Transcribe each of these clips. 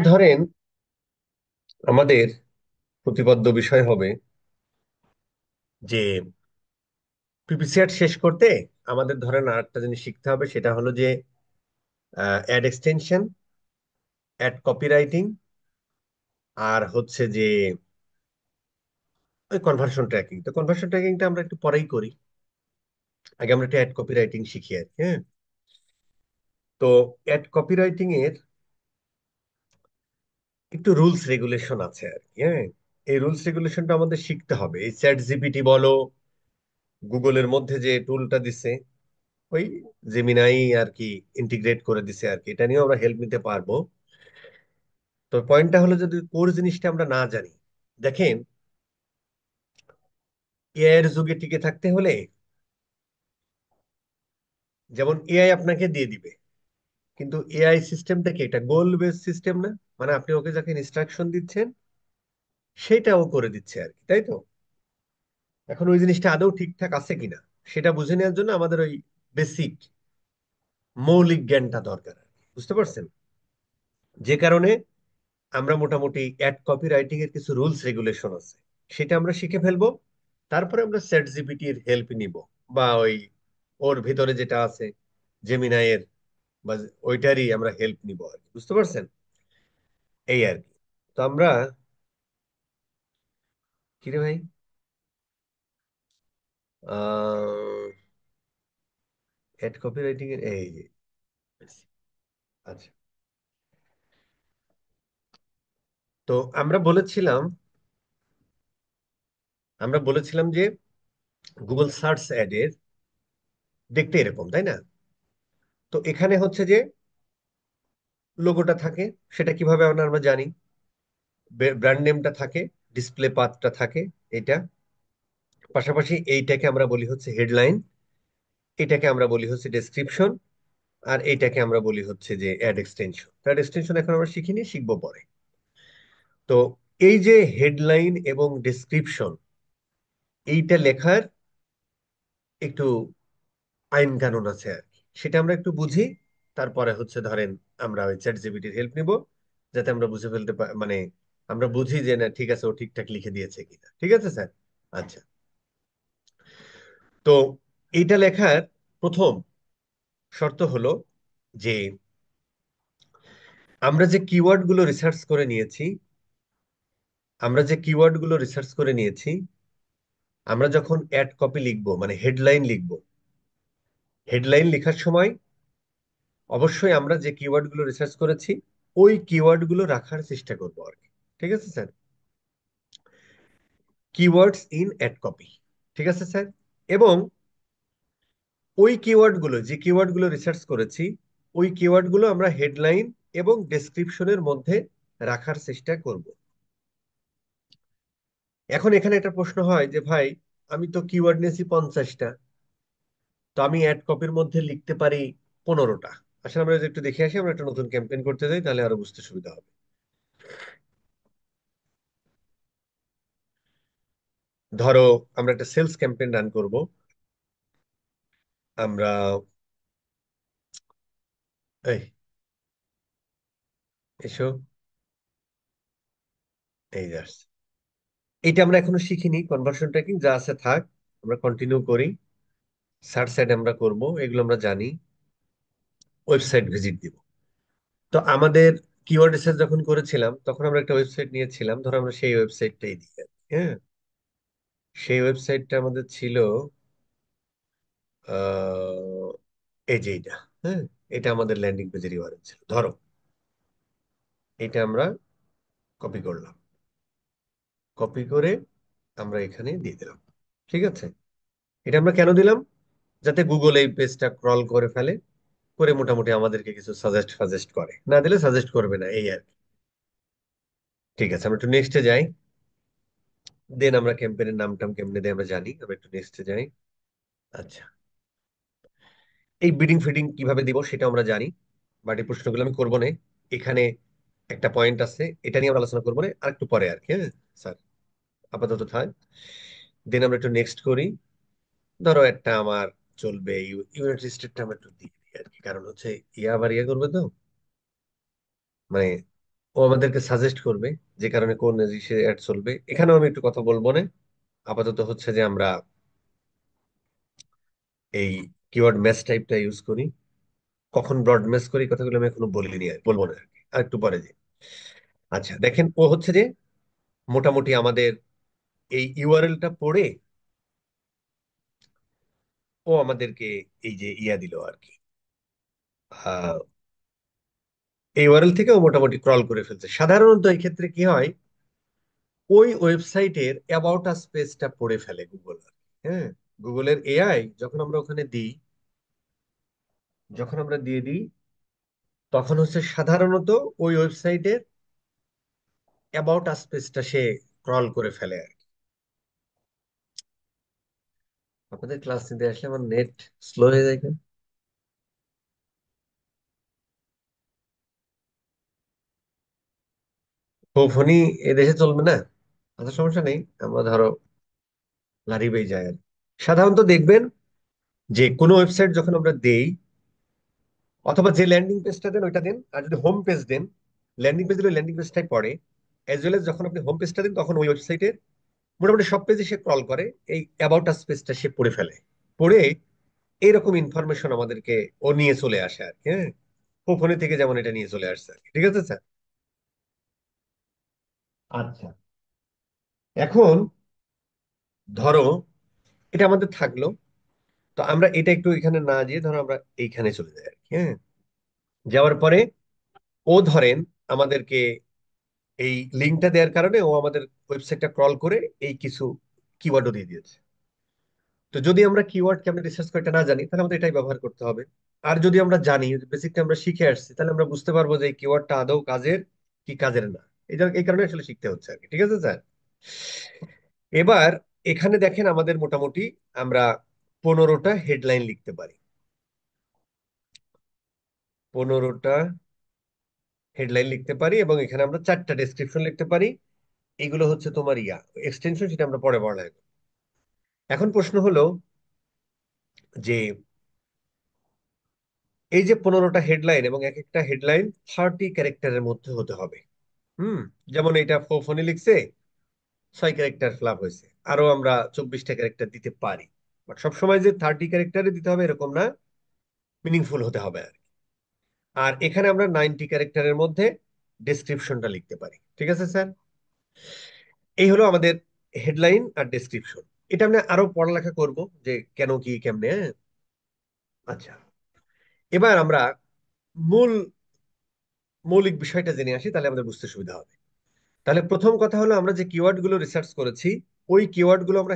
ধরেন আমাদের প্রতিপাদ্য বিষয় হবে যে পিপিসিআর শেষ করতে আমাদের ধরেন আরেকটা জিনিস শিখতে হবে, সেটা হলো যে অ্যাড এক্সটেনশন, অ্যাড কপিরাইটিং, আর হচ্ছে যে ওই কনভার্সন ট্র্যাকিং। তো কনভার্সন ট্র্যাকিংটা আমরা একটু পরেই করি, আগে আমরা একটু অ্যাড কপিরাইটিং শিখি আর কি, হ্যাঁ। তো অ্যাড কপিরাইটিং এর একটু রুলস রেগুলেশন আছে আর কি, হ্যাঁ। এই রুলস রেগুলেশনটা আমাদের শিখতে হবে। এই চ্যাট জিপিটি বলো, গুগলের মধ্যে যে টুলটা দিছে, ওই জেমিনাই আর কি ইন্টিগ্রেট করে দিছে আর কি, এটা নিয়েও আমরা হেল্প নিতে পারবো। তো পয়েন্টটা হলো, যদি কোর জিনিসটা আমরা না জানি, দেখেন এআই এর যুগে টিকে থাকতে হলে, যেমন এআই আপনাকে দিয়ে দিবে, কিন্তু এআই সিস্টেমটা কি এটা গোল বেস সিস্টেম না? মানে আপনি ওকে যাকে ইনস্ট্রাকশন দিচ্ছেন সেটা ও করে দিচ্ছে আর কি, তাই তো? এখন ওই জিনিসটা আদৌ ঠিকঠাক আছে কিনা সেটা বুঝে নেওয়ার জন্য আমাদের ওই বেসিক মৌলিক জ্ঞানটা দরকার আর কি। বুঝতে পারছেন? যে কারণে আমরা মোটামুটি অ্যাড কপি রাইটিং এর কিছু রুলস রেগুলেশন আছে, সেটা আমরা শিখে ফেলবো। তারপরে আমরা চ্যাট জিপিটির হেল্প নিব, বা ওই ওর ভিতরে যেটা আছে জেমিনাই এর, বা ওইটারই আমরা হেল্প নিব আর কি। বুঝতে পারছেন? এই আর কি। তো আমরা, কিরে ভাই, অ্যাড কপি রাইটিং এর এই যে, আচ্ছা। তো আমরা বলেছিলাম যে গুগল সার্চ অ্যাড এর দেখতে এরকম, তাই না? তো এখানে হচ্ছে যে লোগোটা থাকে, সেটা কিভাবে আমরা জানি? ব্র্যান্ড নেমটা থাকে, ডিসপ্লে পাথটা থাকে, এটা। পাশাপাশি এইটাকে আমরা বলি হচ্ছে হেডলাইন, এটাকে আমরা বলি হচ্ছে ডেসক্রিপশন, আর এইটাকে আমরা বলি হচ্ছে যে অ্যাড এক্সটেনশন। অ্যাড এক্সটেনশন এখন আমরা শিখিনি, শিখবো পরে। তো এই যে হেডলাইন এবং ডেসক্রিপশন, এইটা লেখার একটু আইন কানুন আছে আর কি, সেটা আমরা একটু বুঝি। তারপরে হচ্ছে ধরেন আমরা ওই চ্যাট জিপিটির হেল্প নিব, যাতে আমরা বুঝে ফেলতে মানে আমরা বুঝি যে না ঠিক আছে, ও ঠিকঠাক লিখে দিয়েছে কিনা। ঠিক আছে স্যার? আচ্ছা। তো এইটা লেখার প্রথম শর্ত হলো যে আমরা যে কিওয়ার্ড গুলো রিসার্চ করে নিয়েছি, আমরা যে কিওয়ার্ড গুলো রিসার্চ করে নিয়েছি, আমরা যখন অ্যাড কপি লিখবো মানে হেডলাইন লিখবো, হেডলাইন লেখার সময় অবশ্যই আমরা যে কিওয়ার্ড গুলো রিসার্চ করেছি ওই কিওয়ার্ড গুলো রাখার চেষ্টা করবো আর কি। ঠিক আছে sir? Keywords in ad copy. ঠিক আছে স্যার? এবং ওই কিওয়ার্ড গুলো, যে কিওয়ার্ড গুলো রিসার্চ করেছি, ওই কিওয়ার্ড গুলো আমরা হেডলাইন এবং ডেসক্রিপশনের মধ্যে রাখার চেষ্টা করব। এখন এখানে একটা প্রশ্ন হয় যে ভাই, আমি তো কিওয়ার্ড নিয়েছি 50টা, তো আমি অ্যাড কপির মধ্যে লিখতে পারি 15টা। আসলে আমরা যদি একটু দেখে আসি, আমরা একটা নতুন ক্যাম্পেইন করতে যাই, তাহলে আরো বুঝতে সুবিধা হবে। ধরো আমরা একটা সেলস ক্যাম্পেইন রান করব। আমরা এই এসো, এই যে আসছে। এটা আমরা এখনো শিখিনি, কনভার্সন ট্র্যাকিং যা আছে থাক, আমরা কন্টিনিউ করি। সার্চ সাইট আমরা করব, এগুলো আমরা জানি। ওয়েবসাইট ভিজিট দিব। তো আমাদের কিওয়ার্ড রিসার্চ যখন করেছিলাম, তখন আমরা একটা ওয়েবসাইট নিয়েছিলাম, ধরো আমরা সেই ওয়েবসাইটটাই দিই আর কি, হ্যাঁ। সেই ওয়েবসাইটটা আমাদের ছিল আহ, এই যে এইটা, হ্যাঁ। এটা আমাদের ল্যান্ডিং পেজের ইউআরএল ছিল, ধরো। এটা আমরা কপি করলাম, কপি করে আমরা এখানে দিয়ে দিলাম। ঠিক আছে? এটা আমরা কেন দিলাম? যাতে গুগল এই পেজটা ক্রল করে ফেলে, করে মোটামুটি আমাদেরকে কিছু সাজেস্ট ফাজেস্ট করে, না দিলে সাজেস্ট করবে না, এই আর কি। ঠিক আছে, আমরা একটু নেক্সটে যাই। দেন আমরা ক্যাম্পেইনের নাম টাম কেমনে দেয় আমরা জানি, আমরা একটু নেক্সটে যাই। আচ্ছা, এই বিডিং ফিডিং কিভাবে দিব সেটা আমরা জানি, বাট এই প্রশ্নগুলো আমি করবো না এখানে। একটা পয়েন্ট আছে, এটা নিয়ে আমরা আলোচনা করবো না, আর একটু পরে আর কি, হ্যাঁ স্যার। আপাতত থাক। দেন আমরা একটু নেক্সট করি। ধরো একটা আমার চলবে ইউনাইটেড স্টেটটা আমরা একটু দিয়ে দিই আর কি, কারণ হচ্ছে ইয়া আবার ইয়ে করবে তো, মানে ও আমাদেরকে সাজেস্ট করবে যে কারণে কোন সে অ্যাড চলবে। এখানেও আমি একটু কথা বলবো না। আপাতত হচ্ছে যে আমরা এই কিওয়ার্ড ম্যাচ টাইপটা ইউজ করি। কখন ব্রড ম্যাচ করি কথাগুলো আমি এখনো বলিনি, আর বলবো না আর কি, আর একটু পরে যে। আচ্ছা দেখেন, ও হচ্ছে যে মোটামুটি আমাদের এই ইউআরএলটা পড়ে ও আমাদেরকে এই যে ইয়া দিল আর কি, আহ, এই ইউআরএল থেকে ও মোটামুটি ক্রল করে ফেলছে। সাধারণত এই ক্ষেত্রে কি হয়, ওই ওয়েবসাইটের অ্যাবাউট আস পেজটা পড়ে ফেলে গুগল। হ্যাঁ, গুগলের এআই যখন আমরা ওখানে দিই, যখন আমরা দিয়ে দিই, তখন হচ্ছে সাধারণত ওই ওয়েবসাইটের অ্যাবাউট আস পেজটা সে ক্রল করে ফেলে আর কি। আপনাদের ক্লাস নিতে আসলে আমার নেট স্লো হয়ে যায় কেন? ও ফোনই এ দেশে চলবে না? আচ্ছা সমস্যা নেই, আমরা ধরো লারিবেই যায় আর কি। সাধারণত দেখবেন যে কোনো ওয়েবসাইট যখন আমরা দেই, অথবা যে ল্যান্ডিং পেজটা দেন ওইটা দেন, আর যদি হোম পেজ দেন, ল্যান্ডিং পেজ দিলে ল্যান্ডিং পেজটাই পড়ে। এজ ওয়েল এজ যখন আপনি হোম পেজটা দেন তখন ওই ওয়েবসাইটের মোটামুটি সব পেজে সে ক্রল করে, এই অ্যাবাউট আস পেজটা সে পড়ে ফেলে। পড়ে এইরকম ইনফরমেশন আমাদেরকে ও নিয়ে চলে আসে আর কি। হ্যাঁ, ও ফোনে থেকে যেমন এটা নিয়ে চলে আসছে আর কি। ঠিক আছে স্যার? আচ্ছা, এখন ধরো এটা আমাদের থাকলো, তো আমরা এটা একটু এখানে না যেয়ে ধরো আমরা এইখানে চলে যাই আর কি। হ্যাঁ, যাওয়ার পরে ও ধরেন আমাদেরকে এই লিঙ্কটা দেওয়ার কারণে ও আমাদের ওয়েবসাইটটা ক্রল করে এই কিছু কিওয়ার্ডও দিয়ে দিয়েছে। তো যদি আমরা কিওয়ার্ড কেমন রিসার্চ করে এটা না জানি, তাহলে আমাদের এটাই ব্যবহার করতে হবে। আর যদি আমরা জানি, বেসিকটা আমরা শিখে আসছি, তাহলে আমরা বুঝতে পারবো যে এই কিওয়ার্ডটা আদৌ কাজের কি কাজের না। এই কারণে আসলে শিখতে হচ্ছে আর কি। ঠিক আছে স্যার? এবার এখানে দেখেন আমাদের মোটামুটি আমরা 15টা হেডলাইন লিখতে পারি। 15টা হেডলাইন লিখতে পারি এবং এখানে আমরা 4টা ডেসক্রিপশন লিখতে পারি। এগুলো হচ্ছে তোমার ইয়া এক্সটেনশন, সেটা আমরা পরে পড়া লাগবে। এখন প্রশ্ন হলো যে এই যে 15টা হেডলাইন, এবং এক একটা হেডলাইন 30 ক্যারেক্টারের মধ্যে হতে হবে। হুম, যেমন এটা ফোনে লিখছে, 6 ক্যারেক্টার ফ্লাপ হয়েছে, আরো আমরা 24টা ক্যারেক্টার দিতে পারি। বাট সবসময় যে 30 ক্যারেক্টারে দিতে হবে এরকম না, মিনিংফুল হতে হবে আর কি। আর এখানে আমরা 90 ক্যারেক্টারের মধ্যে ডেসক্রিপশনটা লিখতে পারি। ঠিক আছে স্যার? এই হলো আমাদের হেডলাইন আর ডেসক্রিপশন। এটা আমরা আরো পড়ালেখা করব যে কেন কি কেমনে। হ্যাঁ? আচ্ছা, এবার আমরা মূল মৌলিক বিষয়টা জেনে আসি, তাহলে আমাদের বুঝতে সুবিধা হবে। তাহলে প্রথম কথা হলো, আমরা যে কিওয়ার্ড গুলো রিসার্চ করেছি, ওই কিওয়ার্ড গুলো আমরা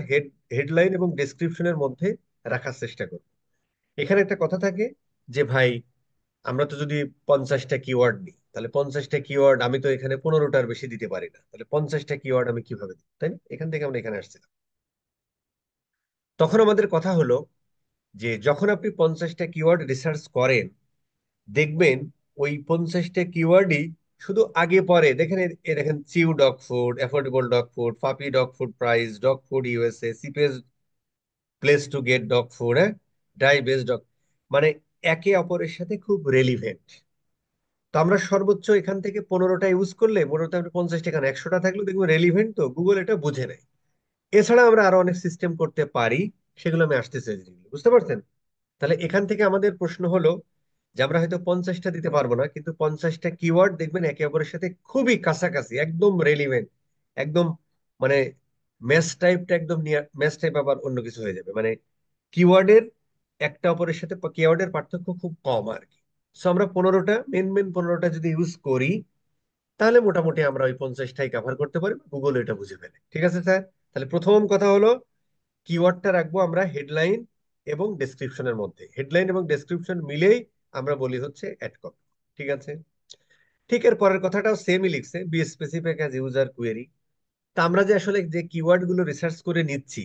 হেডলাইন এবং ডেসক্রিপশনের মধ্যে রাখার চেষ্টা করব। এখানে একটা কথা থাকে যে ভাই, আমরা তো যদি 50টা কিওয়ার্ড নিই, তাহলে 50টা কিওয়ার্ড আমি তো এখানে 15টার বেশি দিতে পারি না, তাহলে 50টা কিওয়ার্ড আমি কিভাবে দিই, তাই না? এখান থেকে আমরা এখানে আসছিলাম। তখন আমাদের কথা হলো যে যখন আপনি 50টা কিওয়ার্ড রিসার্চ করেন, দেখবেন ওই 50টা কিওয়ার্ডই শুধু আগে পরে দেখেন, এ দেখেন Chewy dog food, affordable dog food, puppy dog food price, dog food USA, cheapest place to get dog food, হ্যাঁ, ড্রাই বেস ডগ, মানে একে অপরের সাথে খুব রেলিভেন্ট। তো আমরা সর্বোচ্চ এখান থেকে 15টা ইউজ করলে, 15টা 50টা, এখানে 100টা থাকলে দেখবো রেলিভেন্ট, তো গুগল এটা বুঝে নেয়। এছাড়া আমরা আরো অনেক সিস্টেম করতে পারি, সেগুলো আমি আসতেছি, বুঝতে পারছেন? তাহলে এখান থেকে আমাদের প্রশ্ন হলো যে আমরা হয়তো 50টা দিতে পারবো না, কিন্তু 50টা কিওয়ার্ড দেখবেন একে অপরের সাথে খুবই কাছাকাছি, একদম রেলিভেন্ট, একদম মানে ম্যাচ টাইপটা একদম ম্যাচ টাইপ, আবার অন্য কিছু হয়ে যাবে, মানে কিওয়ার্ডের একটা অপরের সাথে কিওয়ার্ডের পার্থক্য খুব কম আর কি। সো আমরা 15টা মেন মেন 15টা যদি ইউজ করি, তাহলে মোটামুটি আমরা ওই 50টাই কভার করতে পারি, গুগল এটা বুঝে ফেলে। ঠিক আছে স্যার? তাহলে প্রথম কথা হলো কিওয়ার্ডটা রাখবো আমরা হেডলাইন এবং ডেসক্রিপশনের মধ্যে, হেডলাইন এবং ডেসক্রিপশন মিলেই আমরা বলি হচ্ছে অ্যাড কপি। ঠিক আছে? ঠিক এর পরের কথাটাও সেমই লিখছে, B specific as user query. তা আমরা যে আসলে যে কিওয়ার্ড গুলো রিসার্চ করে নিচ্ছি,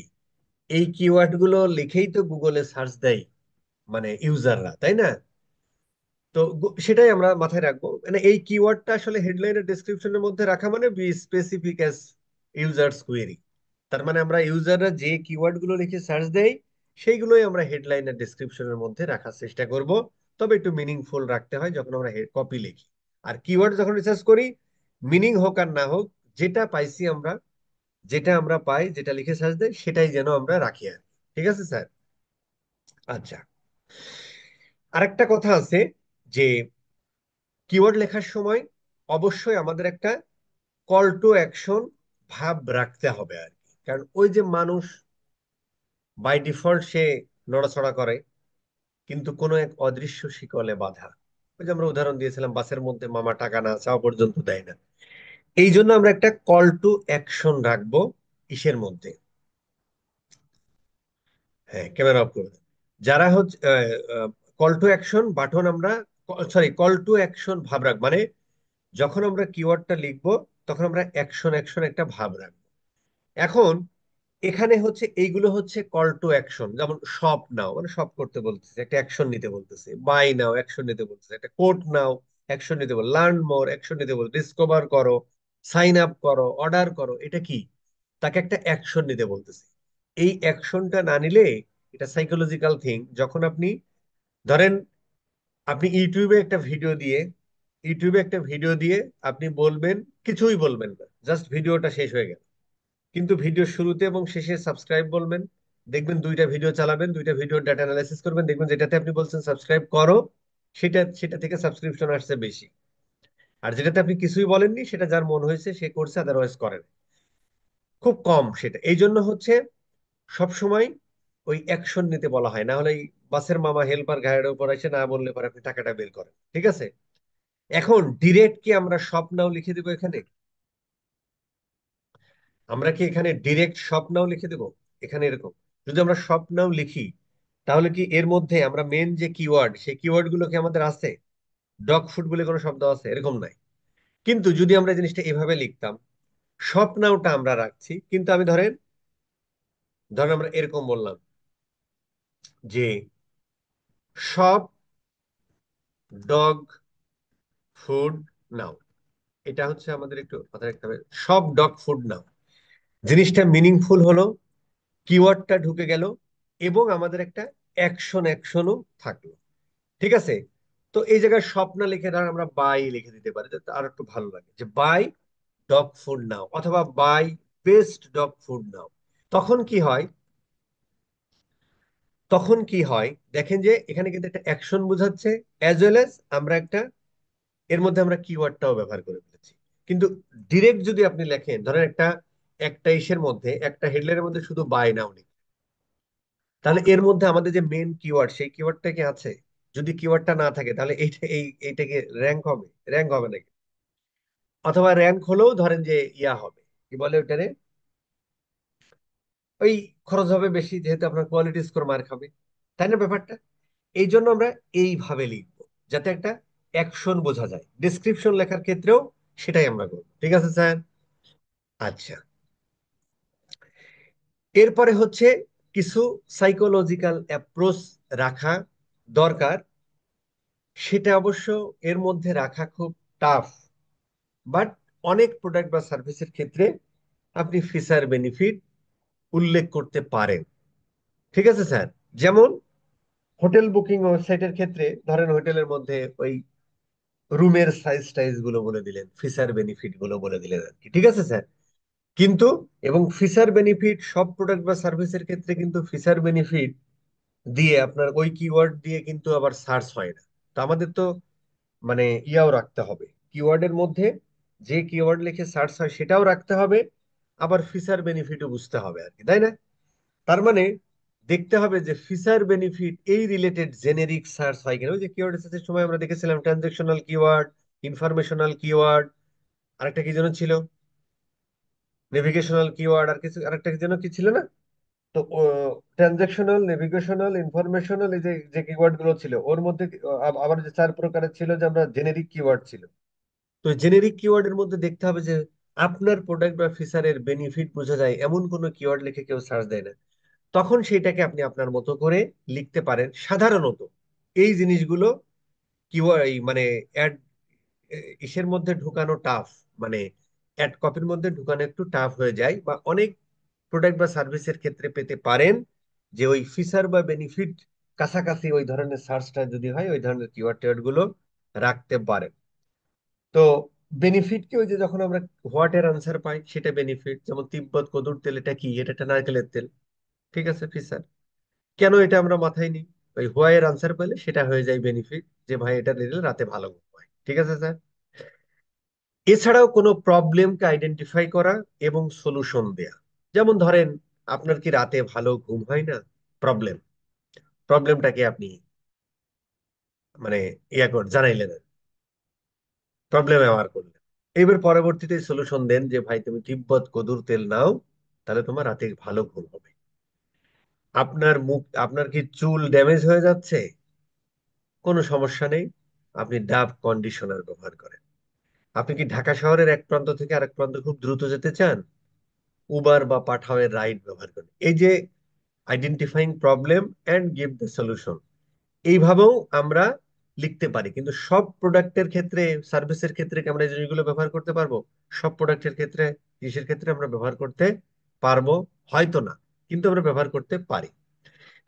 এই কিওয়ার্ড গুলো লিখেই তো গুগলে সার্চ দেয় মানে ইউজাররা, তাই না? তো সেটাই আমরা মাথায় রাখবো, মানে এই কিওয়ার্ডটা আসলে হেডলাইন আর ডেসক্রিপশনের মধ্যে রাখা মানে B specific as users query. তার মানে আমরা ইউজাররা যে কিওয়ার্ড গুলো লিখে সার্চ দেয়, সেইগুলোই আমরা হেডলাইন আর ডেসক্রিপশনের মধ্যে রাখার চেষ্টা করব। তবে একটু মিনিংফুল রাখতে হয় যখন আমরা কপি লিখি। আর কিওয়ার্ড যখন রিসার্চ করি, মিনিং হোক আর না হোক, যেটা পাইছি আমরা, যেটা আমরা পাই, যেটা লিখে সার্চ দেয়, সেটাই যেন আমরা রাখি আর কি। ঠিক আছে স্যার? আচ্ছা, আরেকটা কথা আছে যে কিওয়ার্ড লেখার সময় অবশ্যই আমাদের একটা কল টু অ্যাকশন ভাব রাখতে হবে আর কি। কারণ ওই যে মানুষ বাই ডিফল্ট সে নড়াচড়া করে, কিন্তু কোনো এক অদৃশ্য শিকলে বাঁধা। ওই যে আমরা উদাহরণ দিয়েছিলাম, বাসের মধ্যে মামা টাকা না চাওয়া পর্যন্ত দেয় না। এই জন্য আমরা একটা কল টু অ্যাকশন রাখবো ইসের মধ্যে। হ্যাঁ, ক্যামেরা অফ করে দেন। যারা হচ্ছে কল টু অ্যাকশন বাটন আমরা, সরি, কল টু অ্যাকশন ভাব রাখ, মানে যখন আমরা কিওয়ার্ডটা লিখবো তখন আমরা অ্যাকশন অ্যাকশন একটা ভাব রাখবো। এখন এখানে হচ্ছে এইগুলো হচ্ছে কল টু অ্যাকশন, যেমন শপ নাও মানে শপ করতে বলতেছে, একটা অ্যাকশন নিতে বলতেছে, বাই নাও অ্যাকশন নিতে বলতেছে, একটা কোট নাও অ্যাকশন নিতে বল, লার্ন মোর অ্যাকশন নিতে বল, ডিসকভার করো, সাইন আপ করো, অর্ডার করো, এটা কি? তাকে একটা অ্যাকশন নিতে বলতেছে। এই অ্যাকশনটা না নিলে, এটা সাইকোলজিক্যাল থিং, যখন আপনি ধরেন আপনি ইউটিউবে একটা ভিডিও দিয়ে আপনি বলবেন, কিছুই বলবেন না, জাস্ট ভিডিওটা শেষ হয়ে গেল, কিন্তু ভিডিও শুরুতে এবং শেষে সাবস্ক্রাইব বলবেন। দেখবেন দুইটা ভিডিও চালাবেন, দুইটা ভিডিও ডাটা অ্যানালাইসিস করবেন, দেখবেন যেটাতে আপনি বলছেন সাবস্ক্রাইব করো, সেটা সেটা থেকে সাবস্ক্রিপশন আসছে বেশি। আর যেটাতে আপনি কিছুই বলেননি, সেটা যার মন হয়েছে সে করছে, আদারওয়াইজ করেন, খুব কম সেটা। এই জন্য হচ্ছে সব সময় ওই অ্যাকশন নিতে বলা হয়, না হলে এই বাসের মামা হেল্পার ঘাড়ের উপর এসে না বললে পরে আপনি টাকাটা বের করেন। ঠিক আছে? এখন ডিরেক্ট কি আমরা শপ নাও লিখে দিব এখানে? আমরা কি এখানে ডিরেক্ট শপ নাও লিখে দেব? এখানে এরকম যদি আমরা শপ নাও লিখি, তাহলে কি এর মধ্যে আমরা মেন যে কিওয়ার্ড, সেই কিওয়ার্ড গুলো কি আমাদের আছে? ডগ ফুড বলে কোনো শব্দ আছে? এরকম নাই। কিন্তু যদি আমরা এই জিনিসটা এভাবে লিখতাম, শপ নাওটা আমরা রাখছি, কিন্তু আমি ধরেন ধরেন আমরা এরকম বললাম যে শপ ডগ ফুড নাও। এটা হচ্ছে আমাদের একটু মাথায় রাখতে হবে, সব ডগ ফুড নাও। জিনিসটা মিনিংফুল হলো, কিওয়ার্ডটা ঢুকে গেল, এবং আমাদের একটা অ্যাকশনও থাকলো। ঠিক আছে? তো এই জায়গায় স্বপ্ন লিখে ধর আমরা বাই লিখে দিতে পারি, যাতে আর একটু ভালো লাগে, যে বাই ডগ ফুড নাও, অথবা বাই বেস্ট ডগ ফুড নাও। তখন কি হয়? তখন কি হয় দেখেন, যে এখানে কিন্তু একটা অ্যাকশন বোঝাচ্ছে, অ্যাজ ওয়েল এজ আমরা একটা এর মধ্যে আমরা কিওয়ার্ডটাও ব্যবহার করে ফেলেছি। কিন্তু ডিরেক্ট যদি আপনি লেখেন, ধরেন একটা একটা ইসের মধ্যে, একটা হেডলাইনের মধ্যে শুধু বাই নাও নেই, তাহলে এর মধ্যে আমাদের যে মেন কিওয়ার্ড, সেই কিওয়ার্ডটা কি আছে? যদি কিওয়ার্ডটা না থাকে, তাহলে এইটাকে র্যাঙ্ক হবে? র্যাঙ্ক হবে নাকি? অথবা র্যাঙ্ক হলেও ধরেন যে ইয়া হবে, কি বলে ওটারে, ওই খরচ হবে বেশি, যেহেতু আপনার কোয়ালিটি স্কোর মার খাবে। তাই না ব্যাপারটা? এই জন্য আমরা এইভাবে লিখবো, যাতে একটা অ্যাকশন বোঝা যায়। ডিসক্রিপশন লেখার ক্ষেত্রেও সেটাই আমরা করবো। ঠিক আছে স্যার? আচ্ছা, এরপরে হচ্ছে কিছু সাইকোলজিক্যাল অ্যাপ্রোচ রাখা দরকার। সেটা অবশ্য এর মধ্যে রাখা খুব টাফ, বাট অনেক প্রোডাক্ট বা সার্ভিসের ক্ষেত্রে আপনি ফিচার বেনিফিট উল্লেখ করতে পারেন। ঠিক আছে স্যার? যেমন হোটেল বুকিং ওয়েবসাইটের ক্ষেত্রে ধরেন হোটেলের মধ্যে ওই রুমের সাইজ টাইজ গুলো বলে দিলেন, ফিচার বেনিফিট গুলো বলে দিলেন আর কি। ঠিক আছে স্যার? কিন্তু এবং ফিচার বেনিফিট সব প্রোডাক্ট বা সার্ভিসের ক্ষেত্রে কিন্তু ফিচার বেনিফিট দিয়ে আপনার ওই কিওয়ার্ড দিয়ে কিন্তু আবার সার্চ হয় না। তো আমাদের তো মানে ইয়াও রাখতে হবে, কিওয়ার্ডের মধ্যে যে কিওয়ার্ড লিখে সার্চ হয় সেটাও রাখতে হবে, আবার ফিচার বেনিফিটও বুঝতে হবে আর কি, তাই না? তার মানে দেখতে হবে যে ফিচার বেনিফিট এই রিলেটেড জেনেরিক সার্চ হয় কিনা। ওই যে কিওয়ার্ড সার্চের সময় আমরা দেখেছিলাম ট্রানজেকশনাল কিওয়ার্ড, ইনফরমেশনাল কিওয়ার্ড, আরেকটা কি যেন ছিল, নেভিগেশনাল কিওয়ার্ড, আর কিছু আরেকটা কি যেন কি ছিল না? তো ট্রানজেকশনাল, নেভিগেশনাল, ইনফরমেশনাল, এই যে যে কিওয়ার্ড গুলো ছিল ওর মধ্যে আবার যে চার প্রকারের ছিল, যে আমরা জেনেরিক কিওয়ার্ড ছিল। তো জেনেরিক কিওয়ার্ডের মধ্যে দেখতে হবে যে আপনার প্রোডাক্ট বা ফিচারের বেনিফিট বোঝা যায় এমন কোনো কিওয়ার্ড লিখে কেউ সার্চ দেয় না। তখন সেইটাকে আপনি আপনার মতো করে লিখতে পারেন। সাধারণত এই জিনিসগুলো কিওয়ার্ড মানে অ্যাড ইসের মধ্যে ঢুকানো টাফ, মানে অ্যাড কপির মধ্যে ঢুকানো একটু টাফ হয়ে যায়, বা অনেক প্রোডাক্ট বা সার্ভিসের ক্ষেত্রে পেতে পারেন যে ওই ফিচার বা বেনিফিট কাছাকাছি ওই ধরনের সার্চটা যদি হয়, ওই ধরনের কিওয়ার্ড টিওয়ার্ড গুলো রাখতে পারেন। তো বেনিফিট কি, ওই যে যখন আমরা হোয়াট এর আনসার পাই সেটা বেনিফিট। যেমন তিব্বত কদুর তেল, এটা কি? এটা একটা নারকেলের তেল। ঠিক আছে ফিসার, কেন এটা আমরা মাথায় নিই? ওই হোয়াই এর আনসার পেলে সেটা হয়ে যায় বেনিফিট, যে ভাই এটা নিলে রাতে ভালো ঘুম হয়। ঠিক আছে স্যার। এছাড়াও কোনো প্রবলেমকে আইডেন্টিফাই করা এবং সলিউশন দেয়া। যেমন ধরেন, আপনার কি রাতে ভালো ঘুম হয় না? প্রবলেম, প্রবলেমটাকে আপনি মানে জানাইলেন, প্রবলেম ব্যবহার করলেন। এবার পরবর্তীতে সলিউশন দেন যে ভাই তুমি তিব্বত কদুর তেল নাও, তাহলে তোমার রাতে ভালো ঘুম হবে। আপনার কি চুল ড্যামেজ হয়ে যাচ্ছে? কোনো সমস্যা নেই, আপনি ডাব কন্ডিশনার ব্যবহার করেন। আপনি কি ঢাকা শহরের এক প্রান্ত থেকে আরেক প্রান্ত খুব দ্রুত যেতে চান? উবার বা পাঠাওয়ের রাইড ব্যবহার করেন। এই যে identifying problem and give the solution, এইভাবেও আমরা লিখতে পারি। কিন্তু সব প্রোডাক্টের ক্ষেত্রে, সার্ভিসের ক্ষেত্রে কি আমরা এই জিনিসগুলো ব্যবহার করতে পারবো? সব প্রোডাক্টের ক্ষেত্রে, কৃষির ক্ষেত্রে আমরা ব্যবহার করতে পারবো হয়তো না, কিন্তু আমরা ব্যবহার করতে পারি।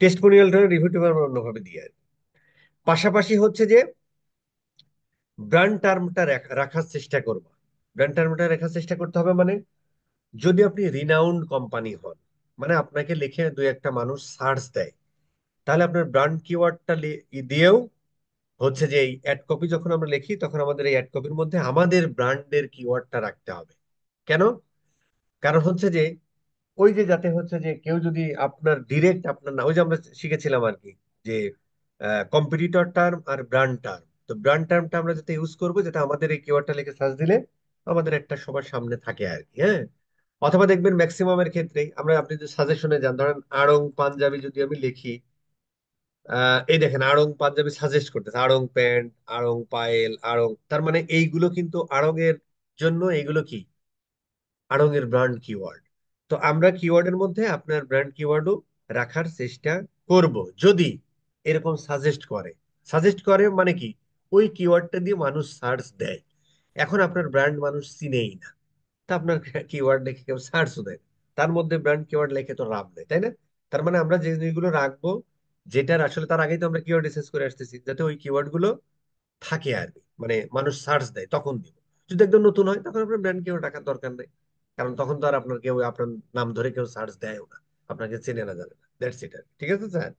টেস্টিমোনিয়ালটা রিভিউ আমরা অন্যভাবে দিয়ে আর কি। পাশাপাশি হচ্ছে যে ব্র্যান্ড টার্মটা রাখার চেষ্টা করবো। ব্র্যান্ড টার্মটা রাখার চেষ্টা করতে হবে মানে, যদি আপনি রিনাউন্ড কোম্পানি হন, মানে আপনাকে লিখে দুই একটা মানুষ সার্চ দেয়, তাহলে আপনার ব্র্যান্ড কিওয়ার্ডটা দিয়েও হচ্ছে যে এই অ্যাড কপি যখন আমরা লিখি, তখন আমাদের এই অ্যাড কপির মধ্যে আমাদের ব্র্যান্ডের কিওয়ার্ডটা রাখতে হবে। কেন? কারণ হচ্ছে যে ওই যে যাতে হচ্ছে যে কেউ যদি আপনার ডিরেক্ট আপনার না, ওই যে আমরা শিখেছিলাম আর কি, যে কম্পিটিটর টার্ম আর ব্র্যান্ড টার্ম। তো ব্র্যান্ড টার্মটা আমরা যাতে ইউজ করবো, যেটা আমাদের এই কিওয়ার্ডটা লিখে সার্চ দিলে আমাদের একটা সবার সামনে থাকে আর কি। হ্যাঁ। অথবা দেখবেন ম্যাক্সিমামের ক্ষেত্রেই আমরা, আপনি যদি সাজেশনে যান, ধরেন আড়ং পাঞ্জাবি যদি আমি লিখি, এই দেখেন আড়ং পাঞ্জাবি সাজেস্ট করতেছে, আড়ং প্যান্ট, আড়ং পায়েল, আড়ং, তার মানে এইগুলো কিন্তু আড়ং এর জন্য, এইগুলো কি আড়ং এর ব্র্যান্ড কিওয়ার্ড। তো আমরা কিওয়ার্ডের মধ্যে আপনার ব্র্যান্ড কিওয়ার্ডও রাখার চেষ্টা করব, যদি এরকম সাজেস্ট করে। সাজেস্ট করে মানে কি, ওই কিওয়ার্ডটা দিয়ে মানুষ সার্চ দেয়। এখন আপনার ব্র্যান্ড মানুষ চিনেই না, তা আপনার কিওয়ার্ড লিখে কেউ সার্চও দেয় না। তার মধ্যে ব্র্যান্ড কিওয়ার্ড লিখে তো লাভ নেই, তাই না? তার মানে আমরা যে জিনিসগুলো রাখবো, যেটার আসলে তার আগেই তো আমরা কিওয়ার্ড রিসার্চ করে আসতেছি, যাতে ওই কিওয়ার্ড গুলো থাকে আর কি, মানে মানুষ সার্চ দেয় তখন দিব। যদি একদম নতুন হয় তখন আপনার ব্র্যান্ড কিওয়ার্ড রাখার দরকার নেই, কারণ তখন তো আর আপনার কেউ আপনার নাম ধরে কেউ সার্চ দেয়ও না, আপনাকে চেনে না জানে না। That's it. ঠিক আছে স্যার।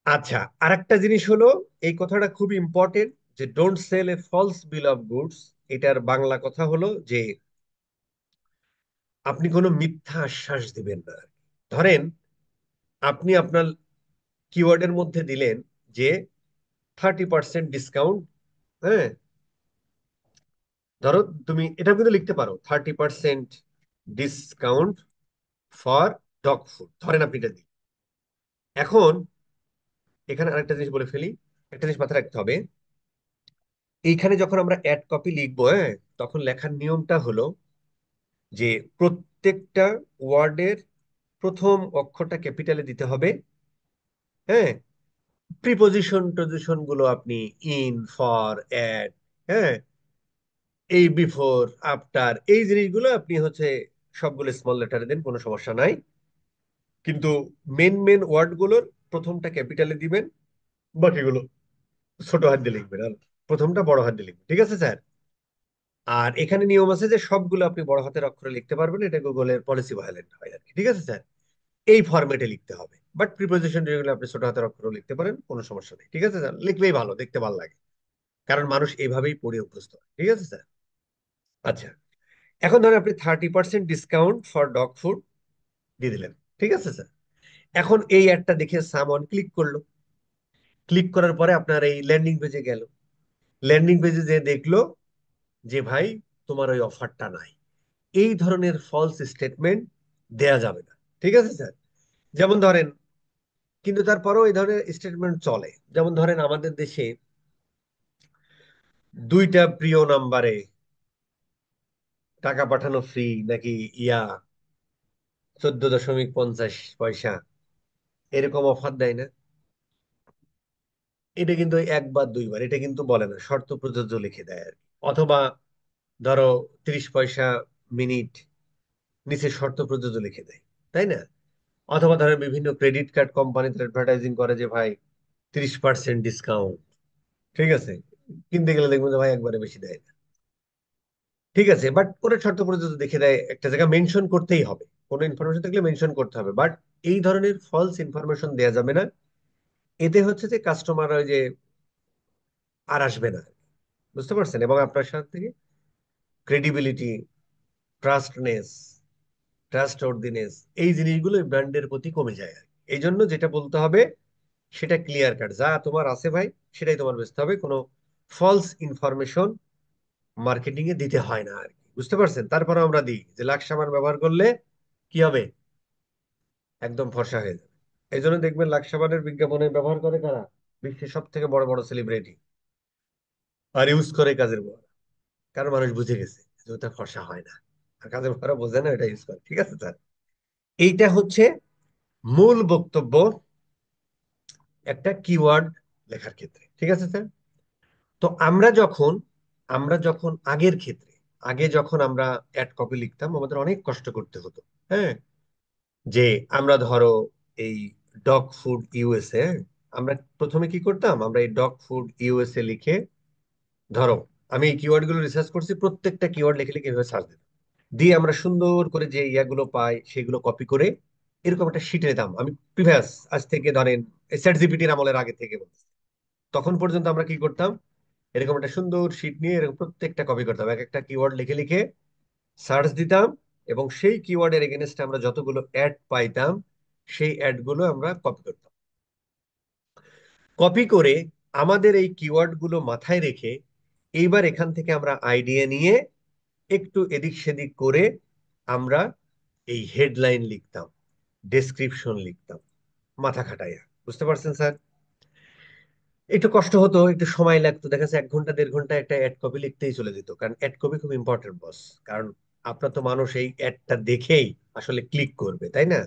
আচ্ছা, আরেকটা জিনিস হলো, এই কথাটা খুব ইম্পর্টেন্ট, যে don't sell a false bill of goods. এটার বাংলা কথা হলো যে আপনি কোনো মিথ্যা আশ্বাস দিবেন না। ধরেন, আপনি আপনার কিওয়ার্ডের মধ্যে দিলেন যে 30% ডিসকাউন্ট। হ্যাঁ, ধরো তুমি এটা কিন্তু লিখতে পারো, 30% ডিসকাউন্ট ফর ডগ ফুড, ধরেন আপনি এটা দিন। এখন এখানে আরেকটা জিনিস বলে ফেলি, একটা জিনিস মাথায় রাখতে হবে। এইখানে যখন আমরা অ্যাড কপি লিখবো, হ্যাঁ, তখন লেখার নিয়মটা হলো যে প্রত্যেকটা ওয়ার্ডের প্রথম অক্ষরটা ক্যাপিটালে দিতে হবে। হ্যাঁ, প্রিপোজিশন টজিশন গুলো আপনি ইন, ফর, অ্যাট, হ্যাঁ, এই বিফোর, আফটার, এই জিনিসগুলো আপনি হচ্ছে সবগুলো স্মল লেটারে দেন, কোনো সমস্যা নাই। কিন্তু মেন মেন ওয়ার্ড গুলোর প্রথমটা ক্যাপিটালে দিবেন, বাকিগুলো ছোট হাত দিয়ে লিখবেন, আর প্রথমটা বড় হাত দিয়ে লিখবেন। ঠিক আছে স্যার। আর এখানে নিয়ম আছে যে সবগুলো আপনি বড় হাতের অক্ষরে লিখতে পারবেন, এটা গুগলের পলিসি ভায়োলেট হয় আর কি। ঠিক আছে স্যার। এই ফরম্যাটে লিখতে হবে, বাট প্রিপোজিশন যেগুলো আপনি ছোট হাতের অক্ষরে লিখতে পারেন, কোনো সমস্যা নেই। ঠিক আছে স্যার, লিখলেই ভালো, দেখতে ভালো লাগে, কারণ মানুষ এইভাবেই পড়ে অভ্যস্ত হয়। ঠিক আছে স্যার। আচ্ছা, এখন ধরেন আপনি 30% ডিসকাউন্ট ফর ডগ ফুড দিয়ে দিলেন। ঠিক আছে স্যার। এখন এই অ্যাডটা দেখে সামওয়ান ক্লিক করলো, ক্লিক করার পরে আপনার এই ল্যান্ডিং পেজে গেল। ল্যান্ডিং পেজে যে দেখলো যে ভাই তোমার ওই অফারটা নাই, এই ধরনের ফলস স্টেটমেন্ট দেয়া যাবে না। ঠিক আছে স্যার। যেমন ধরেন, কিন্তু তারপরেও এই ধরনের স্টেটমেন্ট চলে। যেমন ধরেন আমাদের দেশে দুইটা প্রিয় নাম্বারে টাকা পাঠানো ফ্রি, নাকি ইয়া 14.50 পয়সা, এরকম অফার দেয় না? এটা কিন্তু ওই একবার দুইবার, এটা কিন্তু বলে না, শর্ত প্রযোজ্য লিখে দেয় আর কি। অথবা ধরো 30 পয়সা মিনিট, নিচে শর্ত প্রযোজ্য লিখে দেয়, তাই না? অথবা ধরো বিভিন্ন ক্রেডিট কার্ড কোম্পানিতে অ্যাডভার্টাইজিং করে যে ভাই 30% ডিসকাউন্ট। ঠিক আছে, কিনতে গেলে দেখবো যে ভাই একবারে বেশি দেয় না। ঠিক আছে, বাট ওরা শর্ত পর্যন্ত দেখে দেয় একটা জায়গা মেনশন করতেই হবে, কোনো ইনফরমেশন থাকলে মেনশন করতে হবে, বাট এই ধরনের ফলস ইনফরমেশন দেওয়া যাবে না। এতে হচ্ছে যে কাস্টমার ওই যে আর আসবে না, বুঝতে পারছেন, এবং আপনার সাথে থেকে ক্রেডিবিলিটি, ট্রাস্টনেস, ট্রাস্টওয়ার্দিনেস, এই জিনিসগুলো ব্র্যান্ডের প্রতি কমে যায় আর কি। এই জন্য যেটা বলতে হবে সেটা ক্লিয়ার কাট, যা তোমার আছে ভাই সেটাই তোমার বেচতে হবে, কোনো ফলস ইনফরমেশন মার্কেটিং এ দিতে হয় না আর কি, বুঝতে পারছেন। তারপরে আমরা দিই যে লাক্স সাবান ব্যবহার করলে কি হবে, একদম ফর্সা হয়ে যাবে। এই জন্য দেখবেন লাক্স সাবানের বিজ্ঞাপনে ব্যবহার করে কারা, বিশ্বের সব থেকে বড় বড় সেলিব্রিটি, আর ইউজ করে কাজের বড়, কারণ মানুষ বুঝে গেছে যে ওটা ফর্সা হয় না, আর কাজের বড় বোঝে না, এটা ইউজ করে, ঠিক আছে স্যার। এইটা হচ্ছে মূল বক্তব্য একটা কিওয়ার্ড লেখার ক্ষেত্রে, ঠিক আছে স্যার। তো আমরা যখন আগের ক্ষেত্রে, আগে যখন আমরা অ্যাড কপি লিখতাম আমাদের অনেক কষ্ট করতে হতো, হ্যাঁ, যে আমরা ধরো এই ডগ ফুড ইউএসএ, আমরা প্রথমে কি করতাম, আমরা এই ডগ ফুড ইউএসএ লিখে, ধরো আমি এই কিওয়ার্ড গুলো রিসার্চ করছি, প্রত্যেকটা কিওয়ার্ড লিখে লিখে এভাবে সার্চ দিতাম, দিয়ে আমরা সুন্দর করে যে ইয়াগুলো পাই সেগুলো কপি করে এরকম একটা শিটে নিতাম। আমি প্রিভিয়াস, আজ থেকে ধরেন চ্যাট জিপিটির আমলের আগে থেকে বলছি, তখন পর্যন্ত আমরা কি করতাম, এরকম একটা সুন্দর শিট নিয়ে এরকম প্রত্যেকটা কপি করতাম, এক একটা কিওয়ার্ড লিখে লিখে সার্চ দিতাম, এবং সেই কিওয়ার্ডের এগেনস্টে আমরা যতগুলো অ্যাড পাইতাম সেই অ্যাড গুলো আমরা কপি করতাম। কপি করে আমাদের এই কিওয়ার্ড গুলো মাথায় রেখে এইবার এখান থেকে আমরা আইডিয়া নিয়ে একটু এদিক সেদিক করে আমরা এই হেডলাইন লিখতাম, ডেসক্রিপশন লিখতাম, মাথা খাটাইয়া, বুঝতে পারছেন স্যার। একটু কষ্ট হতো, একটু সময় লাগতো, দেখা যাচ্ছে 1 ঘন্টা 1.5 ঘন্টা একটা অ্যাড কপি লিখতেই চলে যেত, কারণ অ্যাড কপি খুব ইম্পর্টেন্ট বস। কারণ আপনার তো মানুষ এই অ্যাডটা দেখেই আসলে ক্লিক করবে, তাই না।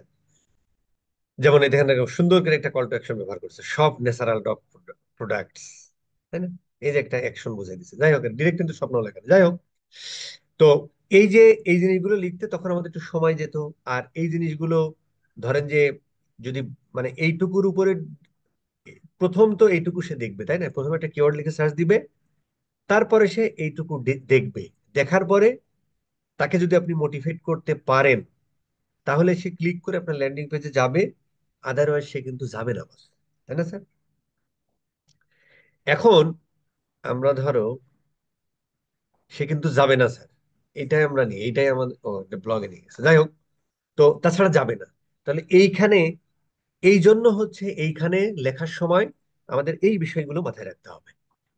যেমন এখানে দেখো সুন্দর করে একটা কল টু অ্যাকশন ব্যবহার করছে, সব ন্যাচারাল ডগ প্রোডাক্টস, তাই না। এই যে একটা অ্যাকশন বুঝাই দিচ্ছে, যাই হোক ডিরেক্ট কিন্তু স্বপ্ন লেখা না। যাই হোক, তো এই যে এই জিনিসগুলো লিখতে তখন আমাদের একটু সময় যেত। আর এই জিনিসগুলো ধরেন যে যদি মানে এইটুকুর উপরে, প্রথম তো এইটুকু সে দেখবে, তাই না, প্রথমে একটা কিওয়ার্ড লিখে সার্চ দিবে, তারপরে সে এইটুকু দেখবে, দেখার পরে তাকে যদি আপনি মোটিভেট করতে পারেন তাহলে সে ক্লিক করে আপনার ল্যান্ডিং পেজে যাবে, আদারওয়াইজ সে কিন্তু যাবে না বস, তাই না স্যার। এখন আমরা ধরো সে কিন্তু যাবে না স্যার, এটাই আমরা নিই, এইটাই আমাদের ব্লগে নিয়ে গেছে, যাই হোক, তো তাছাড়া যাবে না। তাহলে এইখানে এই জন্য হচ্ছে এইখানে লেখার সময় আমাদের এই বিষয়গুলো মাথায় রাখতে হবে।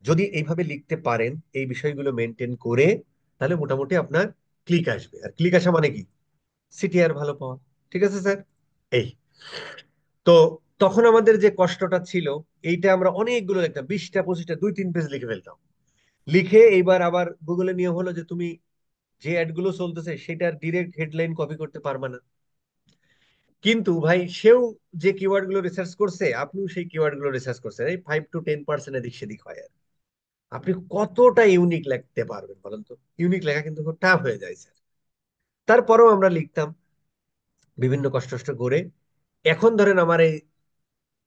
যদি এইভাবে লিখতে পারেন, এই বিষয়গুলো মেনটেন করে, তাহলে মোটামুটি আপনার ক্লিক আসবে। আর ক্লিক আসা মানে কি, সিটিআর ভালো পাওয়া, ঠিক আছে স্যার। এই তো তখন আমাদের যে কষ্টটা ছিল, এইটা আমরা অনেকগুলো লিখতাম, 20টা 25টা 2-3 পেজ লিখে ফেলতাম। লিখে এইবার আবার গুগলে নিয়ম হলো যে তুমি যে অ্যাড গুলো চলতেছে সেটার ডিরেক্ট হেডলাইন কপি করতে পারবে না, কিন্তু ভাই সেও যে কিওয়ার্ড গুলো রিসার্চ করছে, আপনিও সেই কিওয়ার্ড গুলো রিসার্চ করছেন, এই 5-10% এদিক সেদিক হয় আর আপনি কতটা ইউনিক লিখতে পারবেন বলেন তো। ইউনিক লেখা কিন্তু খুব টাফ হয়ে যায় স্যার। তারপরেও আমরা লিখতাম বিভিন্ন কষ্ট কষ্ট করে। এখন ধরেন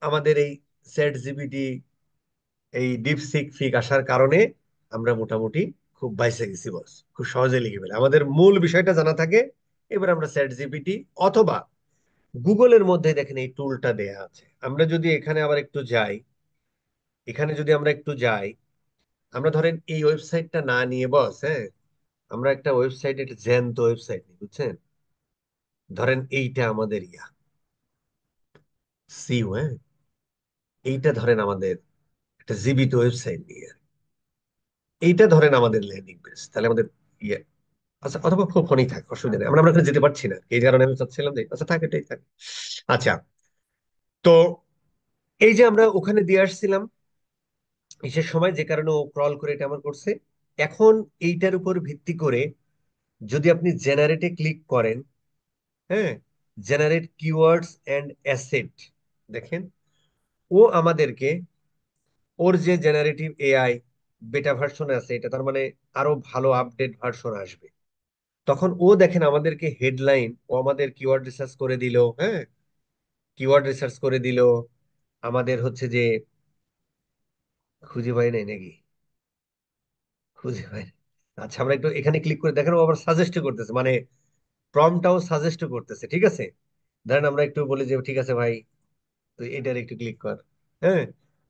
আমাদের এই চ্যাট জিপিটি, এই ডিপসিক ফিক আসার কারণে আমরা মোটামুটি খুব বাইসে গেছি বস, খুব সহজে লিখে ফেলে আমাদের মূল বিষয়টা জানা থাকে। এবার আমরা চ্যাট জিপিটি অথবা গুগলের মধ্যে দেখেন এই টুলটা দেয়া আছে, আমরা যদি এখানে আবার একটু যাই, এখানে যদি আমরা একটু যাই, আমরা ধরেন এই ওয়েবসাইটটা না নিয়ে বস, হ্যাঁ, আমরা একটা ওয়েবসাইট, একটা জ্যান্ত ওয়েবসাইট নিই, বুঝছেন। ধরেন এইটা আমাদের সিউ, হ্যাঁ, এইটা ধরেন আমাদের একটা জীবিত ওয়েবসাইট নিয়ে, এইটা ধরেন আমাদের ল্যান্ডিং পেজ, তাহলে আমাদের ইয়ে, আচ্ছা, অথবা খুব ফোনই থাক, অসুবিধা নেই, আমরা ওখানে যেতে পারছি না এই কারণে আমি চাচ্ছিলাম যে আচ্ছা থাক, এটাই থাক। আচ্ছা, তো এই যে আমরা ওখানে দিয়ে আসছিলাম বিশেষ সময়, যে কারণে ও ক্রল করে এটা আমার করছে। এখন এইটার উপর ভিত্তি করে যদি আপনি জেনারেটে ক্লিক করেন, হ্যাঁ, জেনারেট কিওয়ার্ডস এন্ড অ্যাসেট, দেখেন ও আমাদেরকে, ওর যে জেনারেটিভ এআই বেটা ভার্সন আছে, এটা তার মানে আরো ভালো আপডেট ভার্সন আসবে, তখন ও দেখেন আমাদেরকে হেডলাইন, ও আমাদের কিওয়ার্ড রিসার্চ করে দিল, হ্যাঁ, কিওয়ার্ড রিসার্চ করে দিল, আমাদের হচ্ছে যে খুঁজে পাই নাই নাকি, খুঁজে পাই নাই। আচ্ছা, আমরা একটু এখানে ক্লিক করে দেখেন, ও আবার সাজেস্ট করতেছে, মানে প্রম্পটটাও সাজেস্ট করতেছে, ঠিক আছে। ধরেন আমরা একটু বলি যে ঠিক আছে ভাই, তুই এটার একটু ক্লিক কর। হ্যাঁ,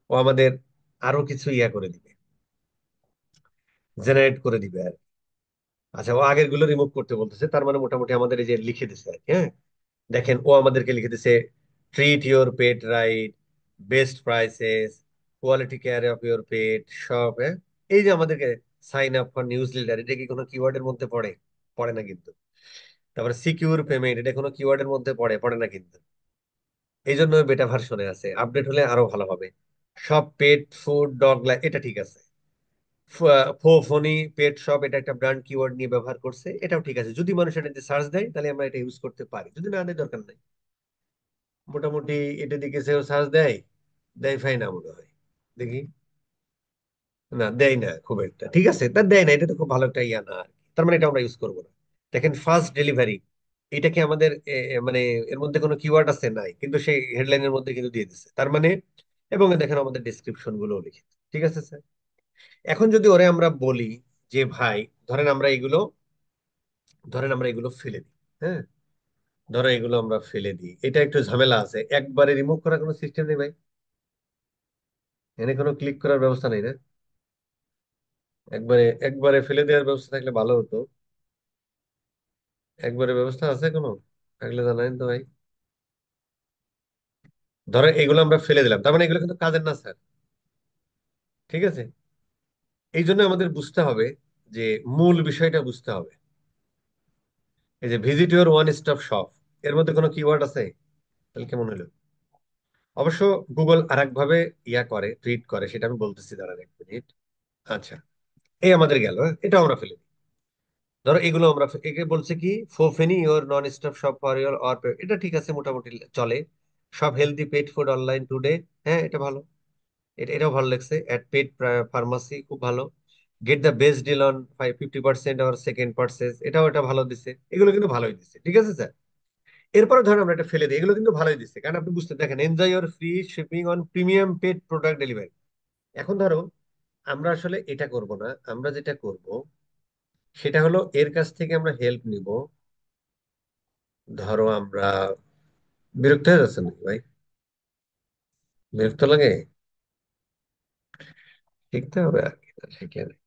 ও আমাদের আরো কিছু ইয়া করে দিবে, জেনারেট করে দিবে আর কি। আচ্ছা, ও আগের গুলো রিমুভ করতে বলতেছে, তার মানে মোটামুটি আমাদের এই যে লিখে দিছে আর কি। হ্যাঁ, দেখেন ও আমাদেরকে লিখে দিছে, treat your pet right, best prices, quality care of your pet, সব। হ্যাঁ, এই যে আমাদেরকে sign up for newsletter, এটা কি কোনো কিওয়ার্ডের মধ্যে পড়ে? পড়ে না কিন্তু। তারপরে সিকিউর পেমেন্ট, এটা কোনো কিওয়ার্ডের মধ্যে পড়ে? পড়ে না কিন্তু। এই জন্য বেটা ভার্সনে আছে, আপডেট হলে আরো ভালো হবে। সব পেট ফুড ডগ লাইফ, এটা ঠিক আছে। ফোনি পেট শপ, এটা একটা ব্র্যান্ড কিওয়ার্ড নিয়ে ব্যবহার করছে, এটাও ঠিক আছে। যদি মানুষ এটাতে সার্চ দেয় তাহলে আমরা এটা ইউজ করতে পারি, যদি না দেয় দরকার নাই। মোটামুটি এটা দিকে সেও সার্চ দেয়, দেয় ফাই না মনে হয়। দেখি, না দেয় না খুব একটা, ঠিক আছে, তার দেয় না, এটা তো খুব ভালো একটা ইয়া না আর কি। তার মানে এটা আমরা ইউজ করবো না। দেখেন ফার্স্ট ডেলিভারি, এটা কি আমাদের মানে এর মধ্যে কোনো কিওয়ার্ড আছে? নাই, কিন্তু সেই হেডলাইনের মধ্যে কিন্তু দিয়ে দিচ্ছে, তার মানে। এবং দেখেন আমাদের ডেসক্রিপশন গুলো লিখে, ঠিক আছে স্যার। এখন যদি ওরে আমরা বলি যে ভাই, ধরেন আমরা এগুলো ধরেন আমরা এগুলো ফেলে দিই। হ্যাঁ, ধরো এগুলো আমরা ফেলে দিই, এটা একটু ঝামেলা আছে, একবারে রিমুভ করার কোনো সিস্টেম নেই ভাই? এনে কোনো ক্লিক করার ব্যবস্থা নেই না? একবারে একবারে ফেলে দেওয়ার ব্যবস্থা থাকলে ভালো হতো। একবারে ব্যবস্থা আছে কোনো? থাকলে জানাইন তো ভাই। ধরো এগুলো আমরা ফেলে দিলাম, তার মানে এগুলো কিন্তু কাজের না স্যার, ঠিক আছে। এই জন্য আমাদের বুঝতে হবে যে মূল বিষয়টা বুঝতে হবে। এই যে visit your one stop shop, এর মধ্যে কোনো কিওয়ার্ড আছে? তাহলে কেমন হলো? অবশ্য গুগল আরেক ভাবে ইয়া করে, ট্রিট করে, সেটা আমি বলতেছি, দাঁড়ান এক মিনিট। আচ্ছা, এই আমাদের গেল, হ্যাঁ? এটা আমরা ফেলে দিই। ধরো এগুলো আমরা একে বলছে কি, ফোফেনি your non stop shop for your অর, এটা ঠিক আছে, মোটামুটি চলে। সব healthy pet food online today, হ্যাঁ এটা ভালো। এটাও ভালো লাগছে। অ্যাট পেট ফার্মাসি, খুব ভালো। Get the best deal on 50% আর সেকেন্ড পার্সেস, এটাও এটা ভালো দিচ্ছে, এগুলো কিন্তু ভালোই দিচ্ছে, ঠিক আছে স্যার। এরপরে ধরুন আমরা এটা ফেলে দিই, এগুলো কিন্তু ভালোই দিচ্ছে, কারণ আপনি বুঝতে দেখেন, enjoy your free shipping on premium pet product delivery. এখন ধরো আমরা আসলে এটা করব না, আমরা যেটা করব সেটা হলো এর কাছ থেকে আমরা হেল্প নিব। ধরো আমরা, বিরক্ত হয়ে যাচ্ছে নাকি ভাই? বিরক্ত লাগে? শিখতে হবে আর কি, শিখে নেই।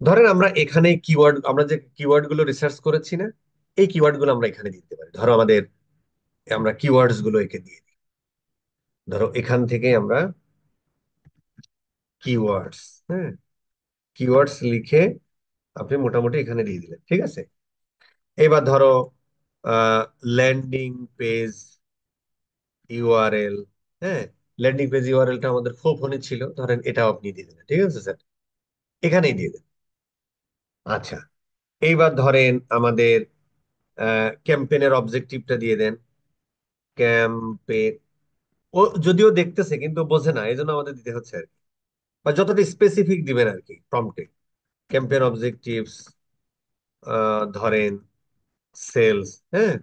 ধরেন আমরা এখানে কিওয়ার্ড, আমরা যে কিওয়ার্ড গুলো রিসার্চ করেছি না, এই কিওয়ার্ড গুলো আমরা এখানে দিতে পারি। ধরো আমাদের, আমরা কিওয়ার্ডস গুলো একে দিয়ে দিই। ধরো এখান থেকে আমরা কিওয়ার্ডস, হ্যাঁ, কিওয়ার্ডস লিখে আপনি মোটামুটি এখানে দিয়ে দিলেন, ঠিক আছে। এবার ধরো ল্যান্ডিং পেজ ইউআরএল, হ্যাঁ, ল্যান্ডিং পেজ ইউআরএলটা আমাদের ফোনে ছিল, ধরেন এটাও আপনি দিয়ে দিলেন, ঠিক আছে স্যার, এখানেই দিয়ে দেন। আচ্ছা, এইবার ধরেন আমাদের ক্যাম্পেইনের অবজেক্টিভটা দিয়ে দেন। ক্যাম্পেইন, ও যদিও দেখতেছে কিন্তু বোঝে না, এই জন্য আমাদের দিতে হচ্ছে আর কি। বা যতটা স্পেসিফিক দিবেন আর কি প্রম্পটে। ক্যাম্পেইন অবজেক্টিভস, ধরেন সেলস, হ্যাঁ।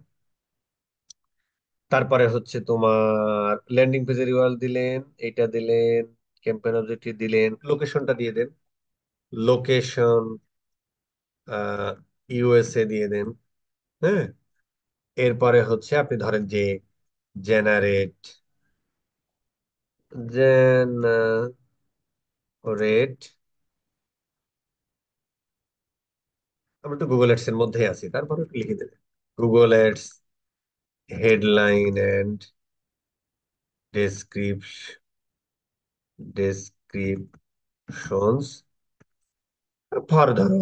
তারপরে হচ্ছে তোমার ল্যান্ডিং পেজের ইউআরএল দিলেন, এটা দিলেন, ক্যাম্পেইন অবজেক্টিভ দিলেন, লোকেশনটা দিয়ে দেন। লোকেশন ইউএসএ দিয়ে দেন, হ্যাঁ। এরপরে হচ্ছে আপনি ধরেন যে জেনারেট, জেনারেট, আমরা তো গুগল এডস এর মধ্যেই আছি, তারপরে একটু লিখে দেবেন Google ads headline and descriptions for, ধরো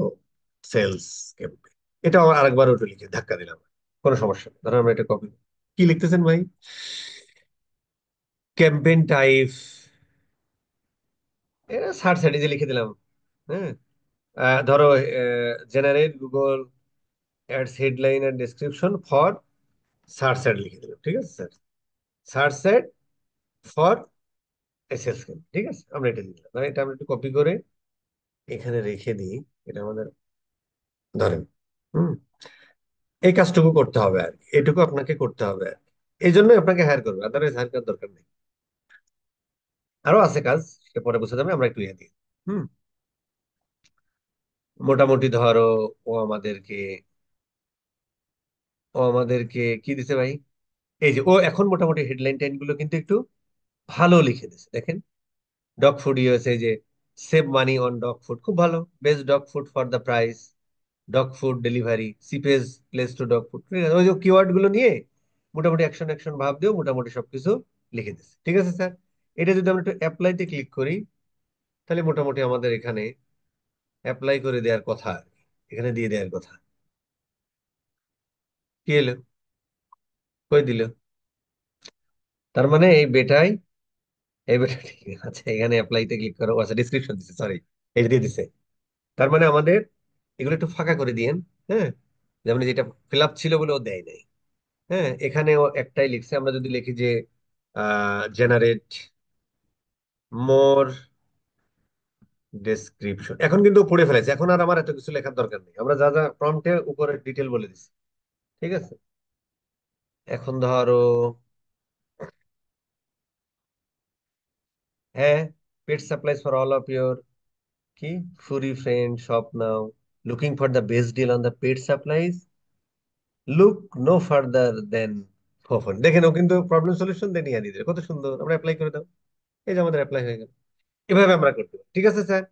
সেলস ক্যাম্পেইন। এটা আমার আরেকবার ওটা লিখে ধাক্কা দিলাম, কোনো সমস্যা নেই। ধরো আমরা এটা কপি, কি লিখতেছেন ভাই? ক্যাম্পেইন টাইপ, এটা সার্চ হেডিং যে লিখে দিলাম, হ্যাঁ। ধরো generate Google ads headline and description for search ad লিখে দিলাম, ঠিক আছে স্যার। সার্চ অ্যাড ফর এসএস কেন, ঠিক আছে, আমরা এটা দিলাম। মানে এটা আমরা একটু কপি করে এখানে রেখে দিই, এটা আমাদের, ধরেন, হুম, এই কাজটুকু করতে হবে আর কি, এটুকু আপনাকে করতে হবে আর কি। এই জন্যই আপনাকে হায়ার করবে, আদারওয়াইজ হায়ার করার দরকার নেই। আরো আছে কাজ, সেটা পরে বোঝা যাবে, আমরা একটু ইয়ে দিই। হুম, মোটামুটি ধরো ও আমাদেরকে ও আমাদেরকে কি দিছে ভাই? এই যে ও এখন মোটামুটি হেডলাইন টাইন গুলো কিন্তু একটু ভালো লিখে দিছে, দেখেন। ডগ ফুড ইউএসএ, যে save money on dog food, খুব ভালো। Best dog food for the price, dog food delivery, seepage place to dog food, ঠিক আছে। ওই যে কিওয়ার্ড গুলো নিয়ে মোটামুটি অ্যাকশন অ্যাকশন ভাব দিও, মোটামুটি সবকিছু লিখে দিচ্ছে, ঠিক আছে স্যার। এটা যদি আমরা একটু অ্যাপ্লাইতে ক্লিক করি, তাহলে মোটামুটি আমাদের এখানে অ্যাপ্লাই করে দেওয়ার কথা আর কি। এখানে দিয়ে দেওয়ার কথা। কি এলো? কই দিল? তার মানে এই বেটাই ঠিক আছে। এখানে অ্যাপ্লাইতে ক্লিক করো, আচ্ছা ডিসক্রিপশন দিছে, সরি, এই যে দিয়ে দিছে। তার মানে আমাদের এগুলো একটু ফাঁকা করে দিয়েন। হ্যাঁ, যেমন যেটা ফিল আপ ছিল বলে ও দেয় নাই। হ্যাঁ, এখানেও একটাই লিখছে, আমরা যদি লিখি যে জেনারেট মোর ডেসক্রিপশন, এখন কিন্তু ও পড়ে ফেলেছে, এখন আর আমার এত কিছু লেখার দরকার নেই, আমরা যা যা প্রম্পটে উপরে ডিটেল বলে দিচ্ছি, ঠিক আছে। এখন ধরো, হ্যাঁ, pet supplies for all of your কি furry friend shop now, looking for the best deal on the pet supplies, look no further than ফোফন। দেখেন ও কিন্তু প্রবলেম সলিউশন দিয়ে নিয়ে দিতে, কত সুন্দর। আমরা অ্যাপ্লাই করে দাও, এই যে আমাদের অ্যাপ্লাই হয়ে গেল। এভাবে আমরা করতে পারি, ঠিক আছে স্যার।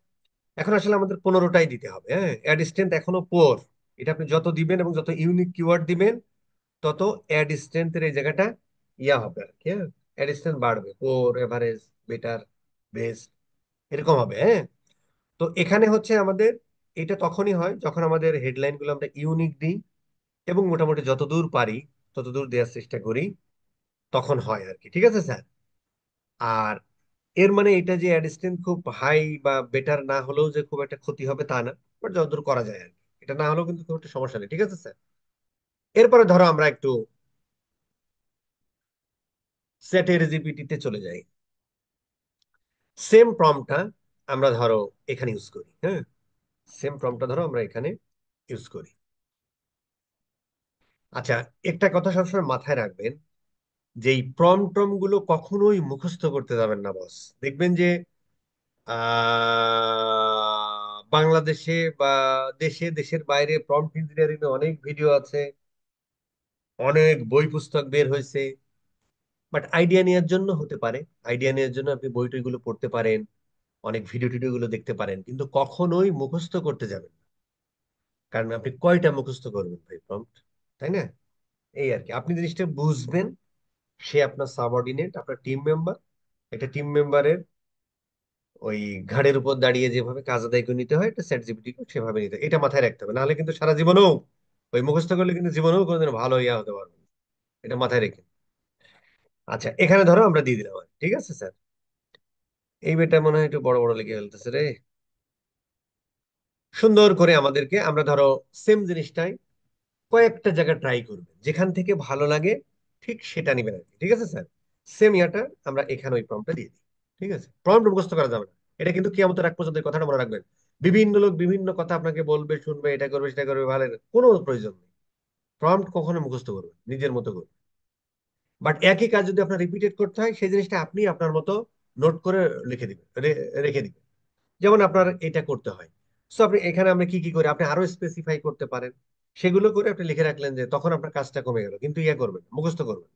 এখন আসলে আমাদের 15টাই দিতে হবে। হ্যাঁ, অ্যাড স্ট্রেংথ এখনো পোর। এটা আপনি যত দিবেন এবং যত ইউনিক কিওয়ার্ড দিবেন, তত অ্যাড স্ট্রেংথের এই জায়গাটা ইয়া হবে আর কি। হ্যাঁ, অ্যাড স্ট্রেংথ বাড়বে, পোর, এভারেজ, বেটার, বেস্ট, এরকম হবে। হ্যাঁ, তো এখানে হচ্ছে আমাদের এটা তখনই হয় যখন আমাদের হেডলাইন গুলো আমরা ইউনিক দিই এবং মোটামুটি যতদূর পারি ততদূর দেওয়ার চেষ্টা করি, তখন হয় আর কি, ঠিক আছে স্যার। আর এর মানে এটা যে অ্যাড স্ট্রেংথ খুব হাই বা বেটার না হলেও যে খুব একটা ক্ষতি হবে তা না, বাট যতদূর করা যায় আর কি। এটা না হলেও কিন্তু খুব একটা সমস্যা নেই, ঠিক আছে স্যার। এরপরে ধরো আমরা একটু চ্যাটের জিপিটিতে চলে যাই। সেম প্রম্পটটা আমরা ধরো এখানে ইউজ করি। হ্যাঁ, সেম প্রম্পটটা ধরো আমরা এখানে ইউজ করি। আচ্ছা, একটা কথা সবসময় মাথায় রাখবেন, যে এই প্রম্পট গুলো কখনোই মুখস্থ করতে যাবেন না বস। দেখবেন যে বাংলাদেশে বা দেশে দেশের বাইরে প্রম্পট ইঞ্জিনিয়ারিং এ অনেক ভিডিও আছে, অনেক বই পুস্তক বের হয়েছে। বাট আইডিয়া নেওয়ার জন্য হতে পারে, আইডিয়া নেওয়ার জন্য আপনি বই টইগুলো পড়তে পারেন, অনেক ভিডিও টিডিও গুলো দেখতে পারেন, কিন্তু কখনোই মুখস্থ করতে যাবেন না। কারণ আপনি কয়টা মুখস্থ করবেন ভাই প্রম্পট, তাই না? এই আর কি, আপনি জিনিসটা বুঝবেন। সে আপনার সাবঅর্ডিনেট, আপনার টিম মেম্বার। একটা টিম মেম্বারের ওই ঘাড়ের উপর দাঁড়িয়ে যেভাবে কাজ আদায় করে নিতে হয়, এটা চ্যাট জিপিটি সেভাবে নিতে হয়। এটা মাথায় রাখতে হবে, নাহলে কিন্তু সারা জীবনেও ওই মুখস্থ করলে কিন্তু জীবনেও কোনোদিন ভালো ইয়া হতে পারবে না। এটা মাথায় রেখে। আচ্ছা, এখানে ধরো আমরা দিয়ে দিলাম আর কি, ঠিক আছে স্যার। এই বেটা মনে হয় একটু বড় বড় লিখে ফেলতেছে রে। সুন্দর করে আমাদেরকে আমরা ধরো সেম জিনিসটাই কয়েকটা জায়গা ট্রাই করবেন, যেখান থেকে ভালো লাগে ঠিক সেটা নিবেন আর কি, ঠিক আছে স্যার। সেম ইয়াটা আমরা এখানে ওই প্রম্পটটা দিয়ে দিই, ঠিক আছে। প্রম্পট মুখস্থ করা যাবে না, এটা কিন্তু কিয়ামতের আগ পর্যন্ত এই কথাটা মনে রাখবেন। বিভিন্ন লোক বিভিন্ন কথা আপনাকে বলবে, শুনবে, এটা করবে সেটা করবে, ভালো কোনো প্রয়োজন নেই। প্রম্পট কখনো মুখস্থ করবেন, নিজের মতো করবেন। বাট একই কাজ যদি আপনার রিপিটেড করতে হয়, সেই জিনিসটা আপনি আপনার মতো নোট করে লিখে দিবেন, রেখে দিবেন। যেমন আপনার এটা করতে হয়, সো আপনি এখানে আমরা কি কি করি আপনি আরো স্পেসিফাই করতে পারেন। সেগুলো করে আপনি লিখে রাখলেন, যে তখন আপনার কাজটা কমে গেল, কিন্তু ইয়ে করবেন, মুখস্থ করবেন।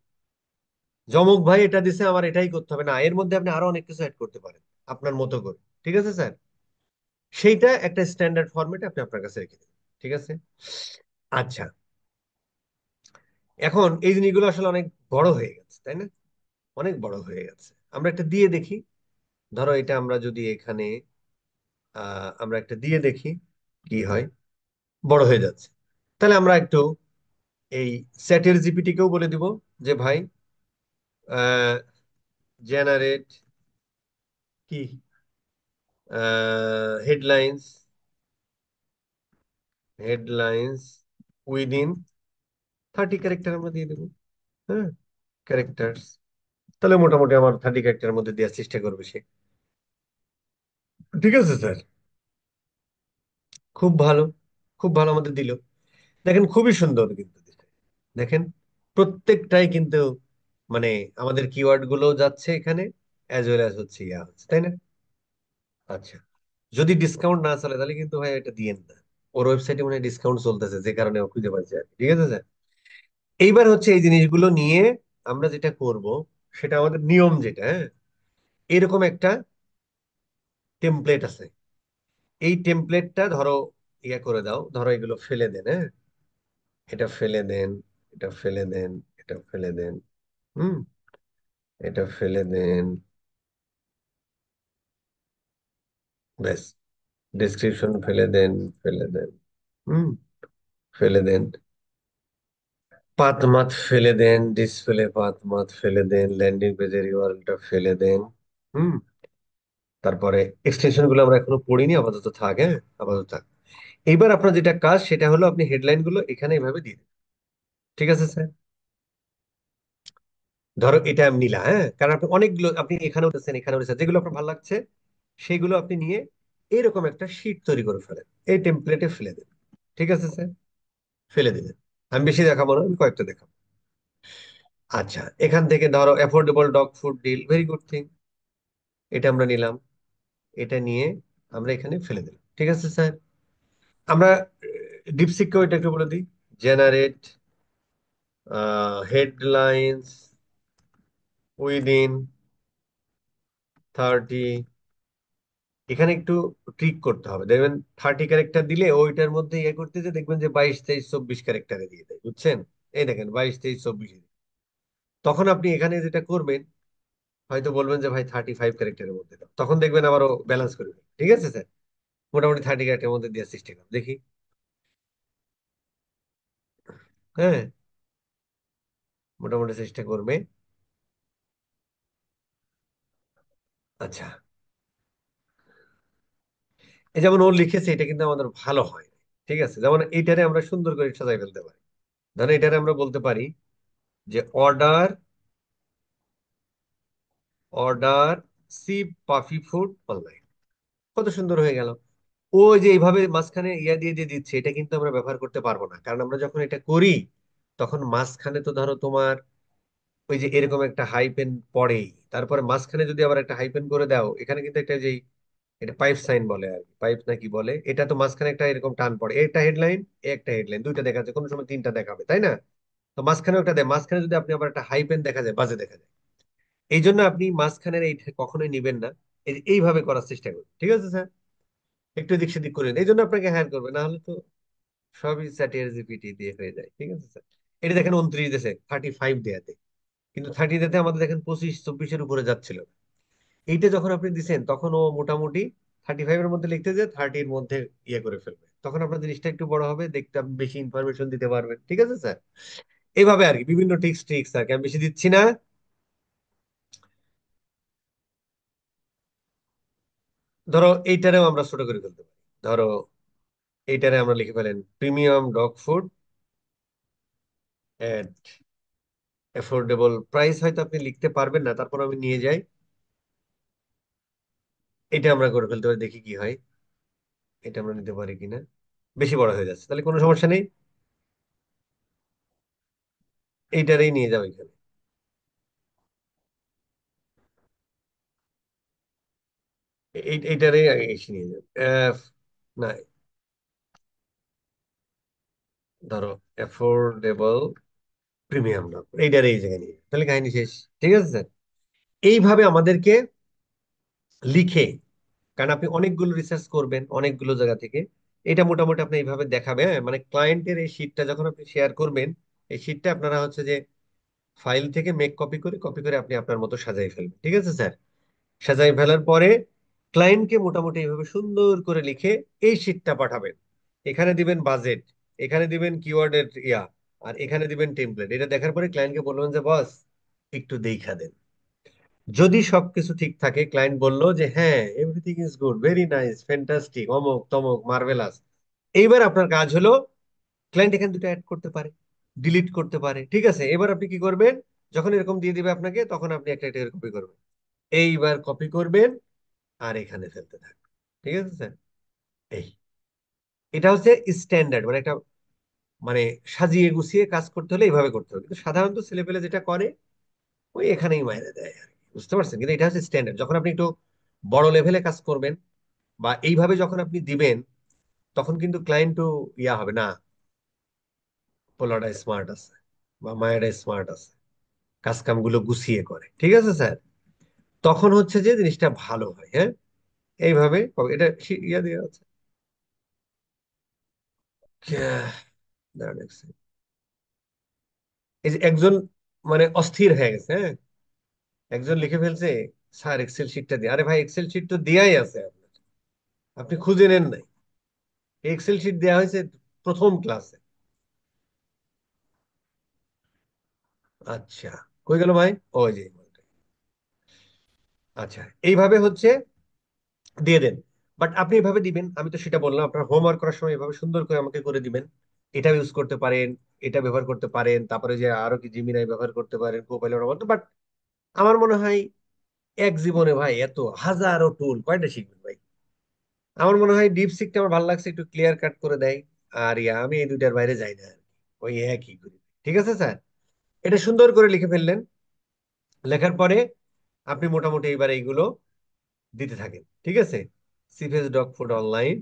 জমক ভাই এটা দিছে আমার এটাই করতে হবে না, এর মধ্যে আপনি আরো অনেক কিছু অ্যাড করতে পারেন আপনার মতো করে, ঠিক আছে স্যার। সেইটা একটা স্ট্যান্ডার্ড ফরম্যাটে আপনি আপনার কাছে রেখে দেবেন, ঠিক আছে। আচ্ছা, এখন এই জিনিসগুলো আসলে অনেক বড় হয়ে গেছে, তাই না? অনেক বড় হয়ে গেছে। আমরা একটা দিয়ে দেখি। ধরো এটা আমরা যদি এখানে আমরা একটা দিয়ে দেখি কি হয়। বড় হয়ে যাচ্ছে। তাহলে আমরা একটু এই চ্যাটের জিপিটি কেও বলে দিব যে ভাই জেনারেট কি হেডলাইন্স, হেডলাইন্স উইদিন 30 ক্যারেক্টার আমরা দিয়ে দেবো। হ্যাঁ, ক্যারেক্টার্স। তাহলে মোটামুটি আমার 30 ক্যারেক্টারের মধ্যে দেওয়ার চেষ্টা করবে সে, ঠিক আছে স্যার। খুব ভালো, খুব ভালো আমাদের দিল। দেখেন খুবই সুন্দর কিন্তু দেখেন, প্রত্যেকটাই কিন্তু মানে আমাদের কিওয়ার্ড গুলো যাচ্ছে এখানে, অ্যাজ ওয়েল অ্যাজ হচ্ছে ইয়া হচ্ছে, তাই না? আচ্ছা, যদি ডিসকাউন্ট না চলে তাহলে কিন্তু ভাই এটা দিয়েন না। ওর ওয়েবসাইটে মনে হয় ডিসকাউন্ট চলতেছে, যে কারণে ও খুঁজে পাচ্ছে আর কি। ঠিক আছে স্যার? এইবার হচ্ছে এই জিনিসগুলো নিয়ে আমরা যেটা করব, সেটা আমাদের নিয়ম যেটা, হ্যাঁ, এরকম একটা টেমপ্লেট আছে। এই টেমপ্লেটটা ধরো ইয়ে করে দাও, ধরো এগুলো ফেলে দেন, হ্যাঁ, এটা ফেলে দেন, এটা ফেলে দেন, এটা ফেলে দেন, হুম, এটা ফেলে দেন, ব্যাস। ডেসক্রিপশন ফেলে দেন, ফেলে দেন, হুম, ফেলে দেন। পাত মাত ফেলে দেন, ডিসপ্লে পাত মাত ফেলে দেন, ল্যান্ডিং পেজের ইউআরএলটা ফেলে দেন, হুম। তারপরে এক্সটেনশন গুলো আমরা এখনো পড়িনি, আপাতত থাক, হ্যাঁ, আপাতত থাক। এইবার আপনার যেটা কাজ সেটা হলো আপনি হেডলাইন গুলো এখানে এভাবে দিয়ে দিন। ঠিক আছে স্যার? ধরো এটা আমি নিলা, হ্যাঁ, কারণ আপনি অনেকগুলো আপনি এখানে উঠেছেন, এখানে উঠেছেন, যেগুলো আপনার ভালো লাগছে সেগুলো আপনি নিয়ে এরকম একটা শীট তৈরি করে ফেলেন, এই টেমপ্লেটে ফেলে দেন। ঠিক আছে স্যার? ফেলে দিলেন। আমি বেশি দেখাবো না, আমি কয়েকটা দেখাবো। আচ্ছা, এখান থেকে ধরো affordable dog food deal, very good thing, এটা আমরা নিলাম। এটা নিয়ে আমরা এখানে ফেলে দিলাম। ঠিক আছে স্যার? আমরা ডিপসিককেও এটা একটু বলে দিই, জেনারেট হেডলাইন্স উইদিন 30, এখানে একটু ট্রিক করতে হবে, দেখবেন 30 ক্যারেক্টার দিলে ওইটার মধ্যে ইয়ে করতে যে দেখবেন যে 22, 23, 24 ক্যারেক্টারে দিয়ে দেয়, বুঝছেন? এই দেখেন 22, 23, 24, তখন আপনি এখানে যেটা করবেন, হয়তো বলবেন যে ভাই 35 ক্যারেক্টারের মধ্যে দাও, তখন দেখবেন আবারও ব্যালেন্স করবে। ঠিক আছে স্যার? মোটামুটি 30 ক্যারেক্টারের মধ্যে দেওয়ার চেষ্টা করুন, দেখি। হ্যাঁ, মোটামুটি চেষ্টা করবে। আচ্ছা, এই যেমন ও লিখেছে এটা কিন্তু আমাদের ভালো হয়। ঠিক আছে, যেমন এইটারে আমরা সুন্দর করে সাজাই ফেলতে পারি। ধরেন এটারে আমরা বলতে পারি যে অর্ডার, অর্ডার সি পাফি ফুড অনলাইন। কত সুন্দর হয়ে গেল। ও যে এইভাবে মাঝখানে ইয়া দিয়ে দিয়ে দিচ্ছে, এটা কিন্তু আমরা ব্যবহার করতে পারবো না, কারণ আমরা যখন এটা করি তখন মাঝখানে তো ধরো তোমার ওই যে এরকম একটা হাইপেন পড়েই, তারপরে মাঝখানে যদি আবার একটা হাইপেন করে দাও, এখানে কিন্তু একটা যে এটা পাইপ সাইন বলে আর কি, পাইপ নাকি বলে, এটা তো মাঝখানে একটা এরকম টান পড়ে, একটা হেডলাইন, একটা হেডলাইন, দুইটা দেখা যায়, কোনো সময় তিনটা দেখাবে, তাই না? তো মাঝখানে ওটা দেয়, মাঝখানে যদি আপনি আবার একটা হাইপেন দেখা যায়, বাজে দেখা যায়। এই জন্য আপনি মাঝখানের এই কখনোই নিবেন না। এইভাবে করার চেষ্টা করুন। ঠিক আছে স্যার? একটু এদিক সেদিক করেন, এই জন্য আপনাকে হায়ার করবে, না হলে তো সবই চ্যাটের জিপিটি দিয়ে হয়ে যায়। ঠিক আছে স্যার? এটা দেখেন 29 দেশে, 35 দেয়াতে, কিন্তু 30 দেতে আমাদের দেখেন 25, 24-এর উপরে যাচ্ছিল। এইটা যখন আপনি দিচ্ছেন তখন ও মোটামুটি 35-এর মধ্যে লিখতে যে 30-এর মধ্যে ইয়ে করে ফেলবে, তখন আপনার জিনিসটা একটু বড় হবে, দেখতে আপনি বেশি ইনফরমেশন দিতে পারবেন। ঠিক আছে স্যার? এইভাবে আর কি বিভিন্ন ট্রিক্স ট্রিক্স আর কি, আমি বেশি দিচ্ছি না। ধরো এইটারেও আমরা ছোট করে ফেলতে পারি। ধরো এইটারে আমরা লিখে ফেলেন প্রিমিয়াম ডগ ফুড এট অ্যাফোর্ডেবল প্রাইস, হয়তো আপনি লিখতে পারবেন না, তারপর আমি নিয়ে যাই, এটা আমরা করে ফেলতে পারি, দেখি কি হয়। এটা আমরা নিতে পারি কিনা, বেশি বড় হয়ে যাচ্ছে, তাহলে কোনো সমস্যা নেই, এইটারেই নিয়ে যাও এখানে। এইটারেই আগে এসে নিয়ে যাও। না, ধরো অ্যাফোর্ডেবল প্রিমিয়াম ডগ, এইটারে এই জায়গায় নিয়ে যাও। তাহলে কাহিনী শেষ। ঠিক আছে স্যার? এইভাবে আমাদেরকে লিখে, কারণ আপনি অনেকগুলো রিসার্চ করবেন অনেকগুলো জায়গা থেকে, এটা মোটামুটি আপনি এইভাবে দেখাবে, হ্যাঁ, মানে ক্লায়েন্টের এই শিটটা যখন আপনি শেয়ার করবেন, এই শিটটা আপনারা হচ্ছে যে ফাইল থেকে মেক কপি করে কপি করে আপনি আপনার মতো সাজাই ফেলবেন। ঠিক আছে স্যার? সাজাই ফেলার পরে ক্লায়েন্টকে মোটামুটি এইভাবে সুন্দর করে লিখে এই শিটটা পাঠাবেন। এখানে দিবেন বাজেট, এখানে দিবেন কিওয়ার্ডের ইয়া, আর এখানে দিবেন টেমপ্লেট। এটা দেখার পরে ক্লায়েন্টকে বলবেন যে বস একটু দেখা দেন। যদি সবকিছু ঠিক থাকে, ক্লায়েন্ট বললো যে হ্যাঁ everything is good, very nice, fantastic, অমুক তমুক, মার্ভেলাস, এইবার আপনার কাজ হলো ক্লায়েন্ট এখানে দুটো অ্যাড করতে পারে, ডিলিট করতে পারে। ঠিক আছে? এবার আপনি কি করবেন, যখন এরকম দিয়ে দিবে আপনাকে, তখন আপনি একটা একটা কপি করবেন, এইবার কপি করবেন আর এখানে ফেলতে থাকবেন। ঠিক আছে স্যার? এই এটা হচ্ছে স্ট্যান্ডার্ড, মানে একটা, মানে সাজিয়ে গুছিয়ে কাজ করতে হলে এইভাবে করতে হবে, কিন্তু সাধারণত ছেলেপেলে যেটা করে ওই এখানেই মাইনে দেয় আর কি। বুঝতে পারছেন? কিন্তু এটা হচ্ছে স্ট্যান্ডার্ড, যখন আপনি একটু বড় লেভেলে কাজ করবেন বা এইভাবে যখন আপনি দিবেন, তখন কিন্তু ক্লায়েন্টও ইয়া হবে না, পোলাটা স্মার্ট আছে বা মায়েরা স্মার্ট আছে, কাজ কামগুলো গুছিয়ে করে, ঠিক আছে স্যার, তখন হচ্ছে যে জিনিসটা ভালো হয়। হ্যাঁ, এইভাবে এটা ইয়া দিয়ে আছে। আহ, দাঁড়ান এক second। এই যে একজন মানে অস্থির হয়ে গেছে, হ্যাঁ, একজন লিখে ফেলছে, স্যার এক্সেল শিটটা দিয়ে, আরে ভাই এক্সেল শিট তো দেয়াই আছে আপনার, আপনি খুঁজে নেন নাই, এক্সেল শিট দেওয়া হয়েছে প্রথম ক্লাসে। আচ্ছা, কই গেল ভাই? ওই যে, আচ্ছা, এইভাবে হচ্ছে দিয়ে দেন। বাট আপনি এভাবে দিবেন, আমি তো সেটা বললাম, আপনার হোমওয়ার্ক করার সময় এভাবে সুন্দর করে আমাকে করে দিবেন। এটা ইউজ করতে পারেন, এটা ব্যবহার করতে পারেন, তারপরে যে আরো কি জিমিনাই ব্যবহার করতে পারেন, কোপাইলট ব্যবহার, বাট আমার মনে হয় এক জীবনে ভাই এত হাজারো টুল কয়টা শিখবেন ভাই? আমার মনে হয় ডিপসিকটা আমার ভালো লাগছে, একটু ক্লিয়ার কাট করে দেয়। আর ইয়া আমি এই দুইটার বাইরে যাই না আর কি। ওই একই করি। ঠিক আছে স্যার, এটা সুন্দর করে লিখে ফেললেন। লেখার পরে আপনি মোটামুটি এবার এইগুলো দিতে থাকেন, ঠিক আছে? সিফেস ডগ ফুড অনলাইন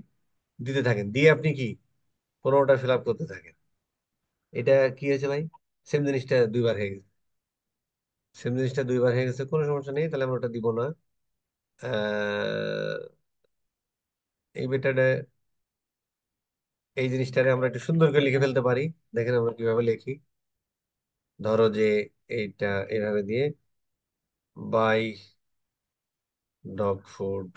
দিতে থাকেন, দিয়ে আপনি কি 15টা ফিল আপ করতে থাকেন। এটা কি হয়েছে ভাই? সেম জিনিসটা দুইবার হয়ে গেছে। সেম জিনিসটা দুইবার হয়ে গেছে, কোনো সমস্যা নেই, তাহলে আমরা ওটা দিব না। আহ, এই বেটারে, এই জিনিসটারে আমরা একটু সুন্দর করে লিখে ফেলতে পারি। দেখেন আমরা কিভাবে লিখি। ধরো যে এইটা এভাবে দিয়ে, buy dog food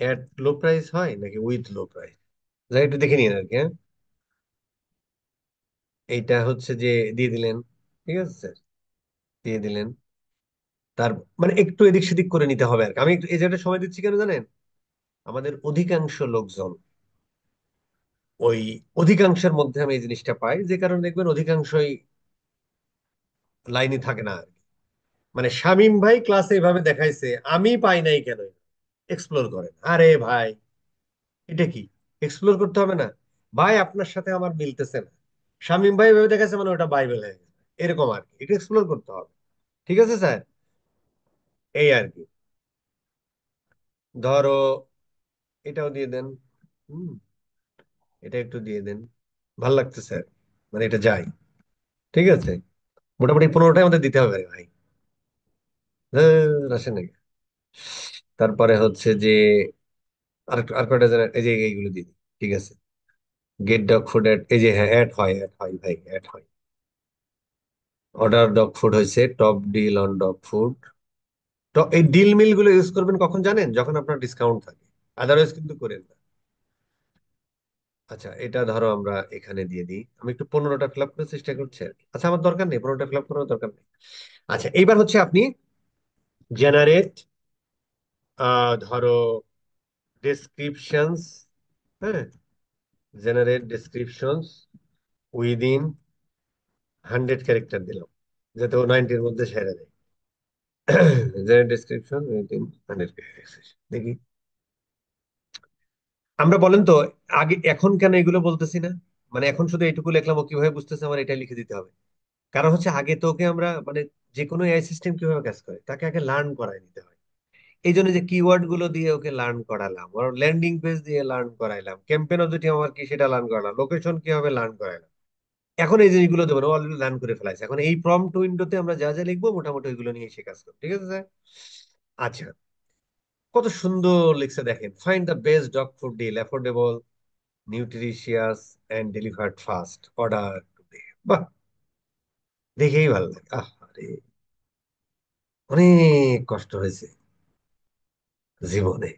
at low price হয় নাকি উইথ লো প্রাইস, যাই একটু দেখে নিন আর কি। হ্যাঁ, এইটা হচ্ছে যে দিয়ে দিলেন, ঠিক আছে স্যার, দিয়ে দিলেন। তার মানে একটু এদিক সেদিক করে নিতে হবে আর কি। আমি একটু এই জায়গাটা সময় দিচ্ছি কেন জানেন? আমাদের অধিকাংশ লোকজন ওই অধিকাংশের মধ্যে আমি এই জিনিসটা পাই, যে কারণে দেখবেন অধিকাংশই লাইনই থাকে না আর কি। মানে শামীম ভাই ক্লাসে এভাবে দেখাইছে, আমি পাই নাই কেন? এক্সপ্লোর করেন, আরে ভাই এটা কি এক্সপ্লোর করতে হবে না? ভাই আপনার সাথে আমার মিলতেছে না, শামীম ভাই এভাবে দেখাচ্ছে মানে ওটা বাইবেল হয়ে গেছে, এরকম আর কি, এটা এক্সপ্লোর করতে হবে। ঠিক আছে স্যার, এই আর কি। ধরো এটাও দিয়ে দেন। হুম, এটা একটু দিয়ে দেন, ভাল লাগছে স্যার, মানে এটা যাই, ঠিক আছে। মোটামুটি 15টাই আমাদের দিতে হবে ভাই। আসে নাকি? তারপরে হচ্ছে যে আর কয়টা যেন, এই যে এইগুলো দিয়ে দিই, ঠিক আছে। গেট ডগ ফুড অ্যাড, এই যে হ্যাঁ অ্যাড হয়, অ্যাড হয় ভাই, অ্যাড হয়। অর্ডার ডগ ফুড হয়েছে, top deal on dog food. তো এই ডিল মিল গুলো ইউজ করবেন কখন জানেন? যখন আপনার ডিসকাউন্ট থাকে, আদারওয়াইজ কিন্তু করেন না। আচ্ছা, এটা ধরো আমরা এখানে দিয়ে দিই, আমি একটু 15টা ফিল আপ করার চেষ্টা করছি আর কি। আচ্ছা, আমার দরকার নেই 15টা ফিল আপ করার দরকার নেই। আচ্ছা, এইবার হচ্ছে আপনি জেনারেট, ধরো ডেসক্রিপশনস, হ্যাঁ, জেনারেট ডেসক্রিপশনস উইদিন 100 ক্যারেক্টার দিলাম, যাতে ও 90-এর মধ্যে সেরে দেয়। জেনারেট ডেসক্রিপশন উইদিন 100 ক্যারেক্টার, দেখি। আমরা বলেন তো, আগে এখন কেন এগুলো বলতেছি না? মানে এখন শুধু এইটুকু লিখলাম, ও কিভাবে বুঝতেছে আমার এটা লিখে দিতে হবে? কারণ হচ্ছে আগে তো ওকে আমরা মানে যে কোনো এআই সিস্টেম কিভাবে কাজ করে তাকে আগে লার্ন করায় নিতে হয়। এই জন্য যে কিওয়ার্ড গুলো দিয়ে ওকে লার্ন করালাম, ওর ল্যান্ডিং পেজ দিয়ে লার্ন করাইলাম, ক্যাম্পেইন অবজেক্টিভ আমার কি সেটা লার্ন করালাম, লোকেশন কিভাবে লার্ন করাইলাম। এখন এই জিনিসগুলো দেবো না, অলরেডি লার্ন করে ফেলাইছে। এখন এই প্রম্পট উইন্ডোতে আমরা যা যা লিখবো মোটামুটি ওইগুলো নিয়ে সে কাজ করবে, ঠিক আছে স্যার? আচ্ছা, কত সুন্দর লিখছে দেখেন, find the best dog food deal, affordable, nutritious and delivered fast, order today. বাহ, দেখেই ভালো লাগে। আহ, আরে অনেক কষ্ট হয়েছে জীবনে,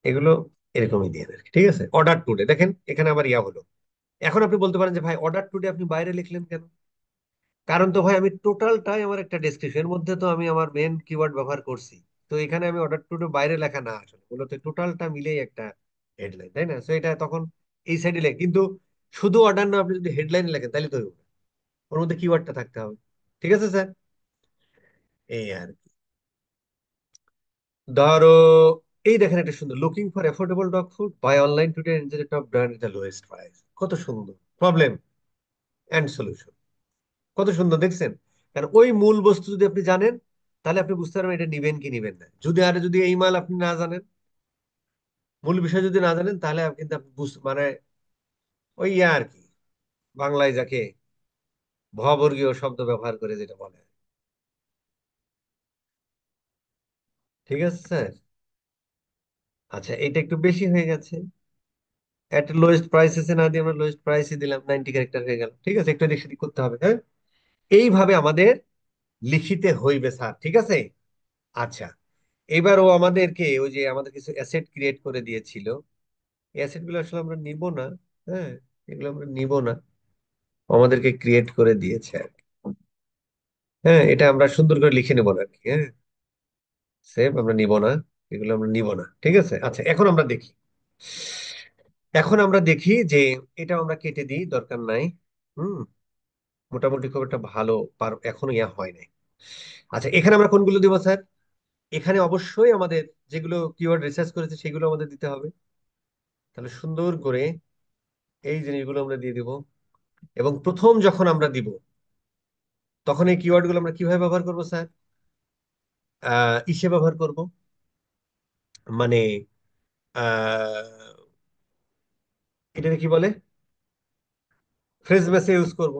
এগুলো এরকমই দিয়ে দেন, ঠিক আছে। অর্ডার টুডে দেখেন, এখানে আবার ইয়া হলো। এখন আপনি বলতে পারেন যে ভাই অর্ডার টুডে আপনি বাইরে লিখলেন কেন? কারণ তো ভাই আমি টোটালটাই আমার একটা ডেসক্রিপশন এর মধ্যে তো আমি আমার মেন কিওয়ার্ড ব্যবহার করছি। তো এখানে আমি অর্ডার টুডে বাইরে লেখা না, আসলে মূলত টোটালটা মিলেই একটা হেডলাইন, তাই না? তো এটা তখন এই সাইডে লেখ, কিন্তু শুধু অর্ডার না, আপনি যদি হেডলাইন লেখেন তাহলে তো হইব না। ওর মধ্যে কিওয়ার্ডটা থাকতে হবে, ঠিক আছে স্যার? এই আর কি। ধরো এই দেখেন একটা সুন্দর, looking for affordable dog food, buy online today, enjoy top brand at the lowest price. কত সুন্দর প্রবলেম এন্ড সলিউশন, কত সুন্দর দেখছেন? কারণ ওই মূল বস্তু যদি আপনি জানেন, তাহলে আপনি বুঝতে পারবেন এটা নিবেন কি নিবেন না। যদি এই মাল আপনি না জানেন, মূল বিষয় যদি না জানেন, তাহলে কিন্তু আপনি মানে ওই আর কি, বাংলায় যাকে ভবর্গীয় শব্দ ব্যবহার করে যেটা বলে। ঠিক আছে স্যার। আচ্ছা, এটা একটু বেশি হয়ে গেছে। একটা লোয়েস্ট প্রাইস এসে না দিয়ে আমরা লোয়েস্ট প্রাইসই দিলাম, 90 ক্যারেক্টার হয়ে গেল। ঠিক আছে, একটু এদিক সেদিক করতে হবে, হ্যাঁ। এইভাবে আমাদের লিখিতে হইবে স্যার, ঠিক আছে। আচ্ছা, এবার ও আমাদেরকে ওই যে আমাদের কিছু অ্যাসেট ক্রিয়েট করে দিয়েছিল, এই অ্যাসেট গুলো আসলে আমরা নিব না। হ্যাঁ, এগুলো আমরা নিব না, ও আমাদেরকে ক্রিয়েট করে দিয়েছে আর কি। হ্যাঁ, এটা আমরা সুন্দর করে লিখে নেবো না আর কি, হ্যাঁ। সেভ আমরা নিব না, এগুলো আমরা নিব না, ঠিক আছে। আচ্ছা, এখন আমরা দেখি যে এটা আমরা কেটে দিই, দরকার নাই। হুম, মোটামুটি খুব একটা ভালো এখনো ইয়া হয় নাই। আচ্ছা, এখানে আমরা কোনগুলো দিব স্যার? এখানে অবশ্যই আমাদের যেগুলো কিওয়ার্ড রিসার্চ করেছে সেগুলো আমাদের দিতে হবে। তাহলে সুন্দর করে এই জিনিসগুলো আমরা দিয়ে দিব। এবং প্রথম যখন আমরা দিব, তখন এই কিওয়ার্ড গুলো আমরা কিভাবে ব্যবহার করব স্যার? ইসে ব্যবহার করব, মানে আহ এটাকে কি বলে, ফ্রেজ ম্যাসে ইউজ করব।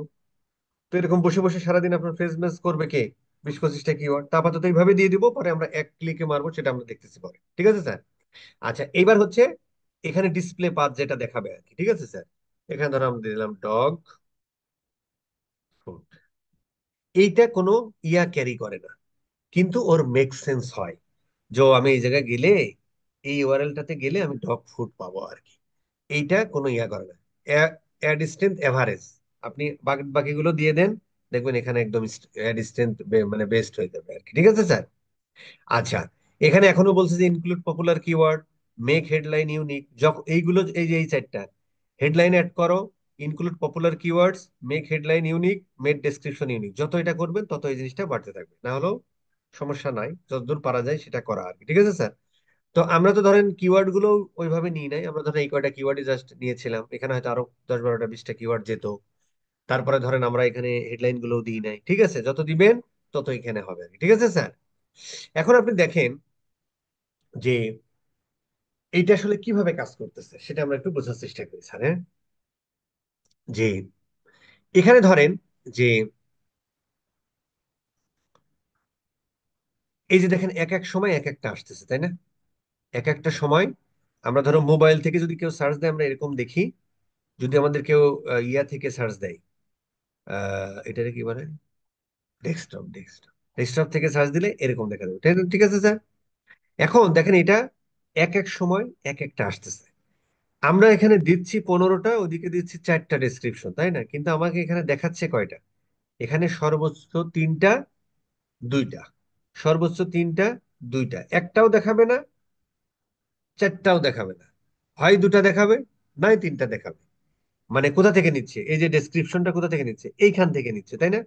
তো এরকম বসে বসে সারাদিন আপনার ফ্রেজ ম্যাচ করবে কে? 20-25টা কিওয়ার্ড তা আপাতত এইভাবে দিয়ে দিব, পরে আমরা এক ক্লিকে মারবো, সেটা আমরা দেখতেছি পরে, ঠিক আছে স্যার। আচ্ছা, এইবার হচ্ছে এখানে ডিসপ্লে পাথ যেটা দেখাবে আর কি, ঠিক আছে স্যার। এখানে ধরো আমরা দিয়ে দিলাম ডগ ফুড। এইটা কোনো ইয়া ক্যারি করে না, কিন্তু ওর মেক সেন্স হয়। যে আমি এই জায়গায় গেলে, এই ইউআরএলটাতে গেলে আমি ডগ ফুড পাবো আর কি। এইটা কোনো ইয়া করে না। অ্যাড স্ট্রেংথ এভারেজ, আপনি বাকিগুলো দিয়ে দেন, দেখবেন এখানে একদম অ্যাড স্ট্রেংথ মানে বেস্ট হয়ে যাবে আর কি, ঠিক আছে স্যার। আচ্ছা, এখানে এখনো বলছে যে include popular keyword, make headline unique. যখন এইগুলো, এই যে এই চারটা, হেডলাইন অ্যাড করো, include popular keywords, make headline unique, make description unique, যত এটা করবেন তত এই জিনিসটা বাড়তে থাকবে। না হলেও সমস্যা নাই, যতদূর পারা যায় সেটা করা আর কি, ঠিক আছে স্যার। তো আমরা তো ধরেন কিওয়ার্ড গুলো ওইভাবে নিই নাই, আমরা ধরেন এই কয়টা কিওয়ার্ডই জাস্ট নিয়েছিলাম, এখানে হয়তো আরো 10-12টা 20টা কিওয়ার্ড যেত। তারপরে ধরেন আমরা এখানে হেডলাইন গুলো দিই নাই, ঠিক আছে। যত দিবেন তত এখানে হবে আর কি, ঠিক আছে স্যার। এখন আপনি দেখেন যে এইটা আসলে কিভাবে কাজ করতেছে, সেটা আমরা একটু বোঝার চেষ্টা করি স্যার, হ্যাঁ। যে এখানে ধরেন যে এই যে দেখেন, এক এক সময় এক একটা আসতেছে, তাই না? এক একটা সময় আমরা ধরো মোবাইল থেকে যদি কেউ সার্চ দেয়, আমরা এরকম দেখি। যদি আমাদের কেউ ইয়া থেকে সার্চ দেয়, এটাকে কি বলে, ডেস্কটপ থেকে সার্চ দিলে এরকম দেখা যাবে, ঠিক ঠিক আছে স্যার। এখন দেখেন এটা এক এক সময় এক একটা আসতেছে। আমরা এখানে দিচ্ছি 15টা, ওদিকে দিচ্ছি 4টা ডেসক্রিপশন, তাই না? কিন্তু আমাকে এখানে দেখাচ্ছে কয়টা? এখানে সর্বোচ্চ তিনটা, দুইটা। সর্বোচ্চ তিনটা, দুইটা, একটাও দেখাবে না, চারটাও দেখাবে না। হয় দুটা দেখাবে, নয় তিনটা দেখাবে। মানে কোথা থেকে নিচ্ছে? এই যে ডেসক্রিপশনটা কোথা থেকে নিচ্ছে? এইখান থেকে নিচ্ছে, তাই না?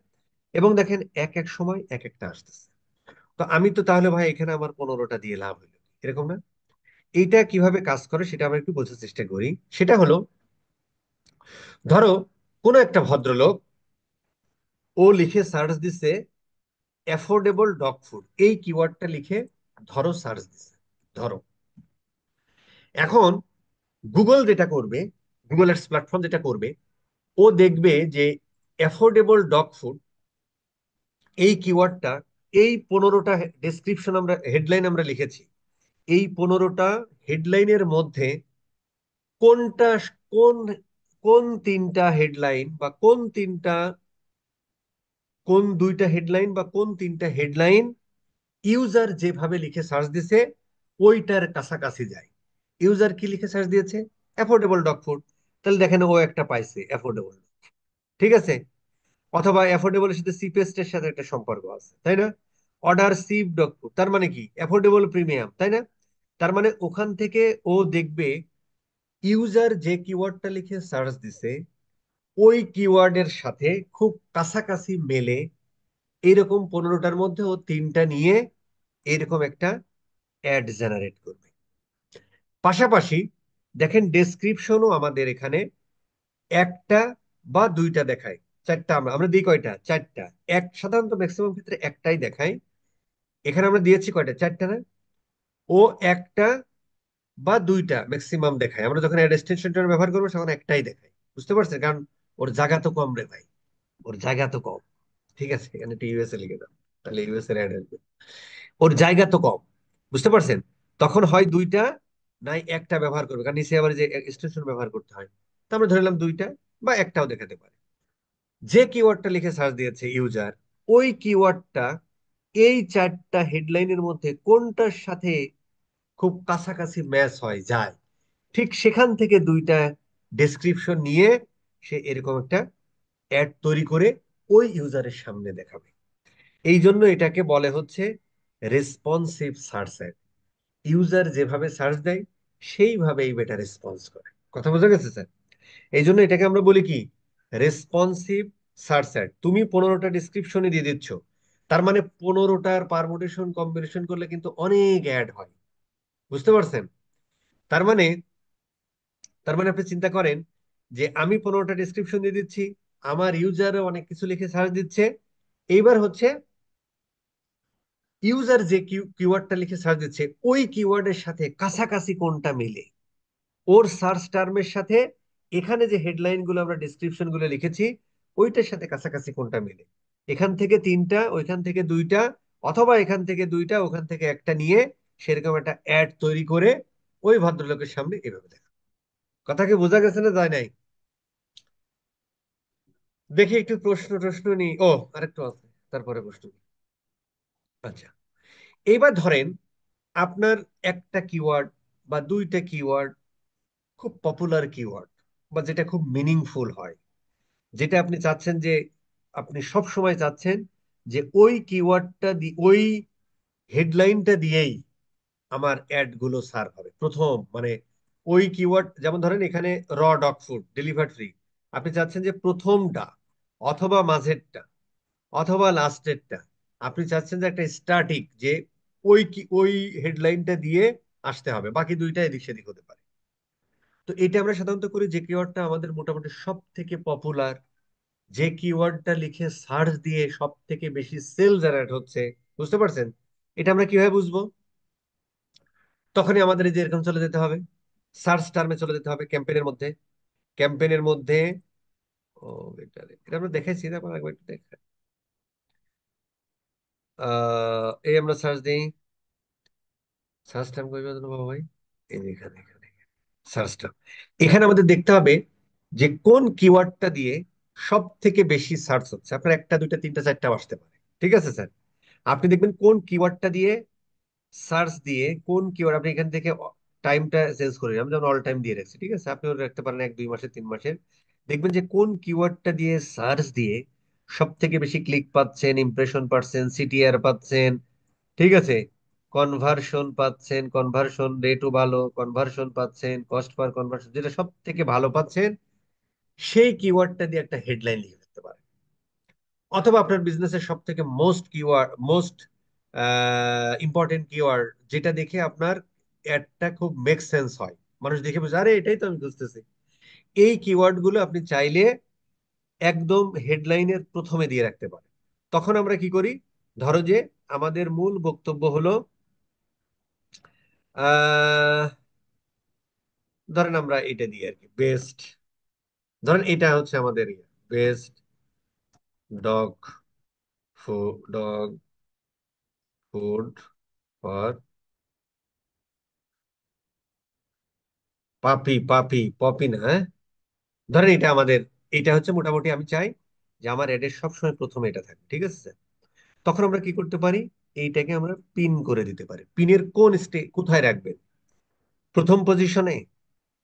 এবং দেখেন এক এক সময় এক একটা আসতেছে। তো আমি তো তাহলে ভাই এখানে আমার 15টা দিয়ে লাভ হলো, এরকম না? এইটা কিভাবে কাজ করে সেটা আমরা একটু বোঝার চেষ্টা করি। সেটা হলো, ধরো কোনো একটা ভদ্রলোক, ও লিখে সার্চ দিছে অ্যাফোর্ডেবল ডগ ফুড, এই কিওয়ার্ডটা লিখে ধরো সার্চ দিছে, ধরো। এখন গুগল যেটা করবে, গুগল অ্যাডস প্ল্যাটফর্ম যেটা করবে, ও দেখবে যে অ্যাফোর্ডেবল ডগ ফুড এই কিওয়ার্ডটা, এই 15টা ডেসক্রিপশন আমরা হেডলাইন আমরা লিখেছি, এই 15টা হেডলাইনের মধ্যে কোনটা, কোন কোন তিনটা হেডলাইন বা কোন দুইটা হেডলাইন বা কোন তিনটা হেডলাইন ইউজার যেভাবে লিখে সার্চ দিছে ওইটার কাছাকাছি যায়। ইউজার কি লিখে সার্চ দিয়েছে? Affordable dog food. তাহলে দেখেন ও একটা পাইছে অ্যাফোর্ডেবল, ঠিক আছে। অথবা অ্যাফোর্ডেবলের সাথে চিপেস্টের সাথে একটা সম্পর্ক আছে, তাই না? অর্ডার সিপ ডগ ফুড, তার মানে কি? অ্যাফোর্ডেবল প্রিমিয়াম, তাই না? তার মানে ওখান থেকে ও দেখবে ইউজার যে কিওয়ার্ডটা লিখে সার্চ দিছে ওই কিওয়ার্ডের সাথে খুব কাছাকাছি মেলে এইরকম 15টার মধ্যে ও তিনটা নিয়ে এরকম একটা অ্যাড জেনারেট করবে। পাশাপাশি দেখেন ডেসক্রিপশনও আমাদের এখানে একটা বা দুইটা দেখায়, চারটা আমরা আমরা দিই কয়টা? চারটা। সাধারণত ম্যাক্সিমাম ক্ষেত্রে একটাই দেখায়। এখানে আমরা দিয়েছি কয়টা, চারটা না? ও একটা বা দুইটা ম্যাক্সিমাম দেখায়। আমরা যখন অ্যাড এক্সটেনশনটা ব্যবহার করবো তখন একটাই দেখায়। বুঝতে পারছেন? কারণ ওর জায়গা তো কম রে ভাই, ওর জায়গা তো কম। ঠিক আছে, এখানে ইউএসএ লিখে দাও, তাহলে ইউএসএ অ্যাড আসবে। ওর জায়গা তো কম, বুঝতে পারছেন? তখন হয় দুইটা নাই একটা ব্যবহার করবে, কারণ নিচে আবার যে এক্সটেনশন ব্যবহার করতে হয়। তো আমরা ধরলাম দুইটা বা একটাও দেখাতে পারে। যে কিওয়ার্ডটা লিখে সার্চ দিয়েছে ইউজার, ওই কিওয়ার্ডটা এই চারটা হেডলাইনের মধ্যে কোনটার সাথে খুব কাছাকাছি ম্যাচ হয় যায়, ঠিক সেখান থেকে দুইটা ডেসক্রিপশন নিয়ে সে এরকম একটা অ্যাড তৈরি করে ওই ইউজারের সামনে দেখাবে। এই জন্য এটাকে বলে হচ্ছে রেসপন্সিভ সার্চ অ্যাড। ইউজার যেভাবে সার্চ দেয় সেইভাবে এই বেটা রেসপন্স করে। কথা বোঝা গেছে স্যার? এই জন্য এটাকে আমরা বলি কি, রেসপন্সিভ সার্চ অ্যাড। তুমি 15টা ডিসক্রিপশনে দিয়ে দিচ্ছ, তার মানে 15টার পারমুটেশন কম্বিনেশন করলে কিন্তু অনেক অ্যাড হয়। বুঝতে পারছেন? তার মানে তার মানে আপনি চিন্তা করেন যে আমি 15টা ডিসক্রিপশন দিয়ে দিচ্ছি, আমার ইউজারও অনেক কিছু লিখে সার্চ দিচ্ছে। এইবার হচ্ছে ইউজার যে কিওয়ার্ডটা লিখে সার্চ দিচ্ছে ওই কিওয়ার্ডের সাথে কাছাকাছি কোনটা মিলে, ওর সার্চ টার্মের সাথে এখানে যে হেডলাইন গুলো আমরা ডেসক্রিপশন গুলো লিখেছি ওইটার সাথে কাছাকাছি কোনটা মিলে। এখান থেকে তিনটা, ওইখান থেকে দুইটা, অথবা এখান থেকে দুইটা ওখান থেকে একটা নিয়ে সেরকম একটা অ্যাড তৈরি করে ওই ভদ্রলোকের সামনে এভাবে দেখা। কথা কি বোঝা গেছে না যায় নাই? দেখি একটু প্রশ্ন টশ্ন নি। ও, আরেকটু আছে, তারপরে প্রশ্ন নিই। আচ্ছা, এইবার ধরেন আপনার একটা কিওয়ার্ড বা দুইটা কিওয়ার্ড খুব পপুলার কিওয়ার্ড, বা যেটা খুব মিনিংফুল হয়, যেটা আপনি চাচ্ছেন যে আপনি সব সময় চাচ্ছেন যে ওই কিওয়ার্ডটা দিয়ে ওই হেডলাইনটা দিয়েই আমার অ্যাড গুলো সার্ভ হবে প্রথম, মানে ওই কিওয়ার্ড। যেমন ধরেন এখানে ডগ ফুড ডেলিভার ফ্রি, আপনি চাচ্ছেন যে প্রথমটা অথবা মাঝেরটা অথবা লাস্টেরটা, আপনি চাচ্ছেন যে একটা স্ট্যাটিক, যে ওই হেডলাইনটা দিয়ে আসতে হবে, বাকি দুইটা এদিক সেদিক হতে পারে। তো এটা আমরা সাধারণত করি যে কিওয়ার্ডটা আমাদের মোটামুটি সব থেকে পপুলার, যে কিওয়ার্ডটা লিখে সার্চ দিয়ে সব থেকে বেশি সেল জেনারেট হচ্ছে। বুঝতে পারছেন? এটা আমরা কিভাবে বুঝবো? তখনই আমাদের এই যে এরকম চলে যেতে হবে, সার্চ টার্মে চলে যেতে হবে ক্যাম্পেইনের মধ্যে। ক্যাম্পেইনের মধ্যে ও, এটা এটা আমরা দেখাইছি না, আবার একবার একটু দেখা। এই আমরা সার্চ দিই, সার্চ টার্ম কই পাবো বাবা ভাই? এই যে এখানে এখানে সার্চ টার্ম। এখানে আমাদের দেখতে হবে যে কোন কিওয়ার্ডটা দিয়ে সব থেকে বেশি সার্চ হচ্ছে। আপনার একটা দুইটা তিনটা চারটাও আসতে পারে, ঠিক আছে স্যার? আপনি দেখবেন কোন কিওয়ার্ডটা দিয়ে সার্চ দিয়ে, কোন কিওয়ার্ড আপনি এখান থেকে টাইমটা চেঞ্জ করে নিলাম, যেমন অল টাইম দিয়ে রাখছি, ঠিক আছে? আপনি ওটা রাখতে পারেন 1 2 মাসের 3 মাসের। দেখবেন যে কোন কিওয়ার্ডটা দিয়ে সার্চ দিয়ে সব থেকে বেশি ক্লিক পাচ্ছেন, ইমপ্রেশন পাচ্ছেন, সিটিআর পাচ্ছেন, ঠিক আছে, কনভার্সন পাচ্ছেন, কনভার্সন রেটও ভালো, কনভার্সন পাচ্ছেন, কস্ট পার কনভার্সন যেটা সব থেকে ভালো পাচ্ছেন, সেই কিওয়ার্ডটা দিয়ে একটা হেডলাইন লিখে রাখতে পারেন। অথবা আপনার বিজনেসের সব থেকে most keyword, most important keyword, যেটা দেখে আপনার অ্যাডটা খুব মেক সেন্স হয়, মানুষ দেখে বুঝে আরে এটাই তো আমি বুঝতেছি। এই কিওয়ার্ড গুলো আপনি চাইলে একদম হেডলাইনের প্রথমে দিয়ে রাখতে পারেন। তখন আমরা কি করি, ধরো যে আমাদের মূল বক্তব্য হলো আহ ধরেন আমরা এটা দিই আর কি, বেস্ট, ধরেন এটা হচ্ছে আমাদের best dog dog food for পাপি, পপি না, হ্যাঁ? ধরেন এটা আমাদের, এটা হচ্ছে মোটামুটি আমি চাই যে আমার অ্যাডের সবসময় প্রথমে এটা থাকে, ঠিক আছে স্যার? তখন আমরা কি করতে পারি, এইটাকে আমরা পিন করে দিতে পারি। পিনের কোন কোথায় রাখবেন, প্রথম পজিশনে,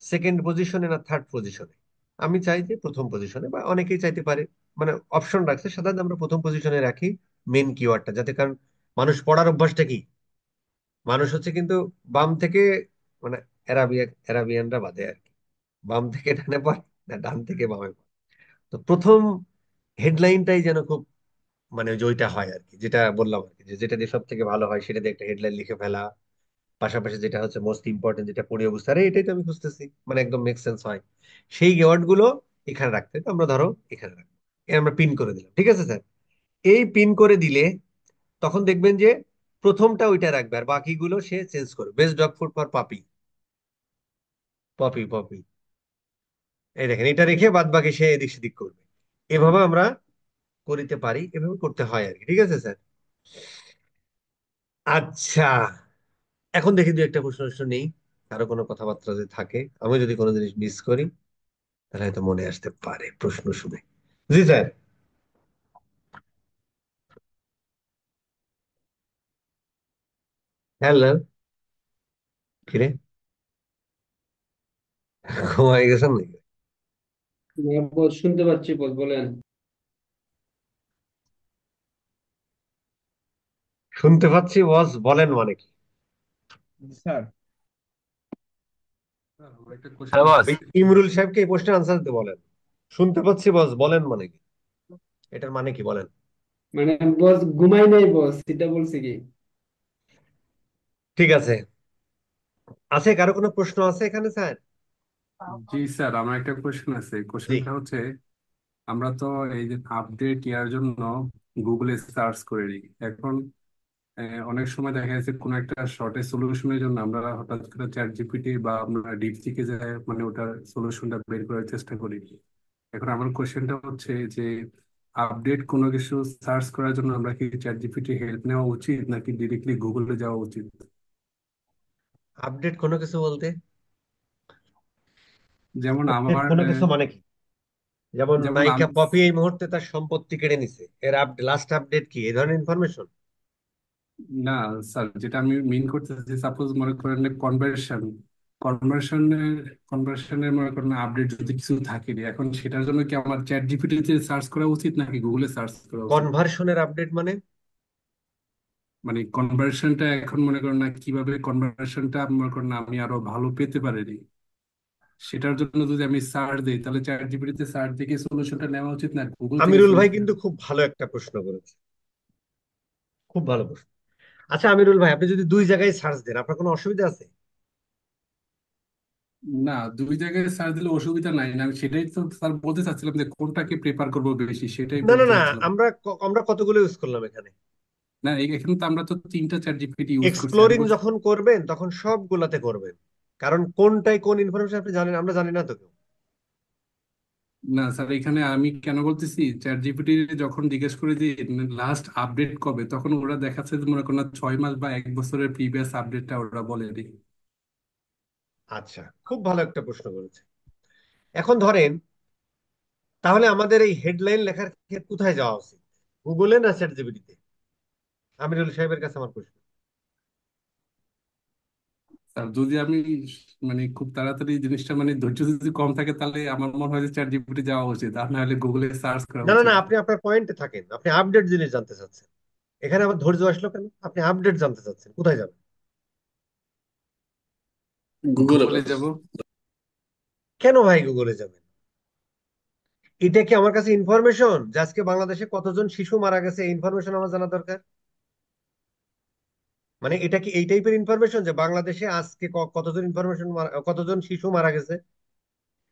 সেকেন্ড পজিশনে, না থার্ড পজিশনে? আমি চাই যে প্রথম পজিশনে, বা অনেকেই চাইতে পারে, মানে অপশন রাখছে, সাধারণত আমরা প্রথম পজিশনে রাখি মেন কিওয়ার্ডটা, যাতে, কারণ মানুষ পড়ার অভ্যাসটা কি, মানুষ হচ্ছে কিন্তু বাম থেকে, মানে অ্যারাবিয়ানরা বাদে আর কি, বাম থেকে ডানে পড়ে না ডান থেকে বামে পড়ে। তো প্রথম হেডলাইনটাই যেন খুব, মানে ওই যে ওইটা হয় আর কি, যেটা বললাম আর কি, যে যেটা দিয়ে সব থেকে ভালো হয় সেটা দিয়ে একটা হেডলাইন লিখে ফেলা। পাশাপাশি যেটা হচ্ছে মোস্ট ইম্পর্টেন্ট, যেটা পড়ে অবস্থা আরে এটাই তো আমি খুঁজতেছি, মানে একদম মেক সেন্স হয়, সেই ওয়ার্ড গুলো এখানে রাখতে হয়। তো আমরা ধরো এখানে রাখবো, আমরা পিন করে দিলাম, ঠিক আছে স্যার? এই পিন করে দিলে তখন দেখবেন যে প্রথমটা ওইটা রাখবে, আর বাকিগুলো সে চেঞ্জ করবে। বেস্ট ডগ ফুড ফর পাপি, পপি পপি। এই দেখেন, এটা রেখে বাদ বাকি সে এদিক সেদিক করবে। এভাবে আমরা করিতে পারি, এভাবে করতে হয় আর কি। ঠিক আছে স্যার? আচ্ছা, এখন দেখি দু একটা প্রশ্ন টশ্ন নেই, কারো কোনো কথাবার্তা যদি থাকে, আমি যদি কোনো জিনিস মিস করি তাহলে হয়তো মনে আসতে পারে প্রশ্ন শুনে। জি স্যার। হ্যালো। কিরে, ঘুমাই গেছেন নাকি? হ্যাঁ, বস শুনতে পাচ্ছি, বস বলেন। শুনতে পাচ্ছি বস, বলেন মানে কি? স্যার, আমার একটা হ্যাঁ কোশ্চেন বস, আছে। ইমরুল সাহেবকে এই প্রশ্নের আনসার দিতে বলেন। শুনতে পাচ্ছি বস, বলেন মানে কি? এটার মানে কি বলেন? মানে বস ঘুমাই নাই, বস এটা বলছে কি? ঠিক আছে। আছে কারো কোনো প্রশ্ন আছে এখানে স্যার? জি স্যার, আমার একটা কোশ্চেন আছে। জি। কোশ্চেনটা হচ্ছে, আমরা তো এই যে আপডেট ইয়ার জন্য গুগলে সার্চ করে নিই এখন। অনেক সময় দেখা যাচ্ছে কোনো একটা শর্টের সলিউশনের জন্য আমরা হঠাৎ করে চ্যাট জিপিটি বা আমরা ডিপসিকে যায় মানে ওটার সলিউশনটা বের করার চেষ্টা করি। এখন আমার কোশ্চেনটা হচ্ছে যে, আপডেট কোনো কিছু সার্চ করার জন্য আমরা কি চ্যাট জিপিটি হেল্প নেওয়া উচিত নাকি ডিরেক্টলি গুগলে যাওয়া উচিত? আপডেট কোনো কিছু বলতে? যেমন আপডেট আমার কোনো কিছু মানে কি? যেমন যেমন নায়িকা আমি, পপি এই মুহূর্তে তার সম্পত্তি কেড়ে নিছে, এর লাস্ট আপডেট কি, এই ধরনের ইনফরমেশন? না স্যার, যেটা আমি মিন করতেছি, সাপোজ মনে করেন কনভার্সন কনভার্সনের কনভার্সনের মনে করেন আপডেট যদি কিছু থাকে এখন সেটার জন্য কি আমার চ্যাট জিপিটিতে সার্চ করা উচিত নাকি গুগলে সার্চ করা উচিত? কনভার্সনের আপডেট মানে? মানে কনভার্সনটা এখন মনে করেন না, কিভাবে কনভার্সনটা মনে করেন না আমি আরো ভালো পেতে পারি, সেটার জন্য যদি আমি সার্চ দিই তাহলে চ্যাট জিপিটিতে সার্চ দিয়ে সলিউশনটা নেওয়া উচিত না গুগল থেকে আমিরুল ভাই সলিউশন? কিন্তু খুব ভালো একটা প্রশ্ন করেছে, খুব ভালো প্রশ্ন। আচ্ছা আমিরুল ভাই, আপনি যদি দুই জায়গায় সার্চ দেন আপনার কোনো অসুবিধা আছে? না, দুই জায়গায় সার্চ দিলে অসুবিধা নাই না, আমি সেটাই তো স্যার বলতে চাচ্ছিলাম যে কোনটাকে প্রেফার করবো বেশি, সেটাই না না বলতে না, চাচ্ছিলাম। আমরা কতগুলো ইউজ করলাম এখানে। না, এখানে তো আমরা তো তিনটা চ্যাট জিপিটি ইউজ করছি, আমি এক্সপ্লোরিং বলছি। যখন করবেন তখন সবগুলাতে করবেন, কারণ কোনটাই কোন ইনফরমেশন আপনি জানেন, আমরা জানি না তো কেউ। না স্যার, এখানে আমি কেন বলতেছি, চ্যাট জিপিটি যখন জিজ্ঞেস করে যে লাস্ট আপডেট কবে, তখন ওরা দেখাচ্ছে যে মনে করেন না 6 মাস বা 1 বছরের প্রিভিয়াস আপডেটটা ওরা বলে দিই। আচ্ছা, খুব ভালো একটা প্রশ্ন করেছে। এখন ধরেন, তাহলে আমাদের এই হেডলাইন লেখার ক্ষেত্রে কোথায় যাওয়া উচিত, গুগলে না চ্যাট জিপিটিতে? আমিরুল সাহেবের কাছে আমার প্রশ্ন। স্যার, যদি আমি মানে খুব তাড়াতাড়ি জিনিসটা মানে ধৈর্য যদি কম থাকে তাহলে আমার মনে হয় যে চ্যাট জিপিটি যাওয়া উচিত, আর না হলে গুগলে সার্চ করা না না না, উচিত। আপনি আপনার পয়েন্টে থাকেন, আপনি আপডেট জিনিস জানতে চাচ্ছেন। এখানে আবার ধৈর্য আসলো কেন? আপনি আপডেট জানতে চাচ্ছেন, কোথায় যাবেন? গুগলে যাব। কেন ভাই গুগলে যাবেন? এটা কি আমার কাছে ইনফরমেশন যে আজকে বাংলাদেশে কতজন শিশু মারা গেছে, এই ইনফরমেশন আমার জানা দরকার? মানে এটা কি এই টাইপের ইনফরমেশন যে বাংলাদেশে আজকে কতজন কতজন শিশু মারা গেছে?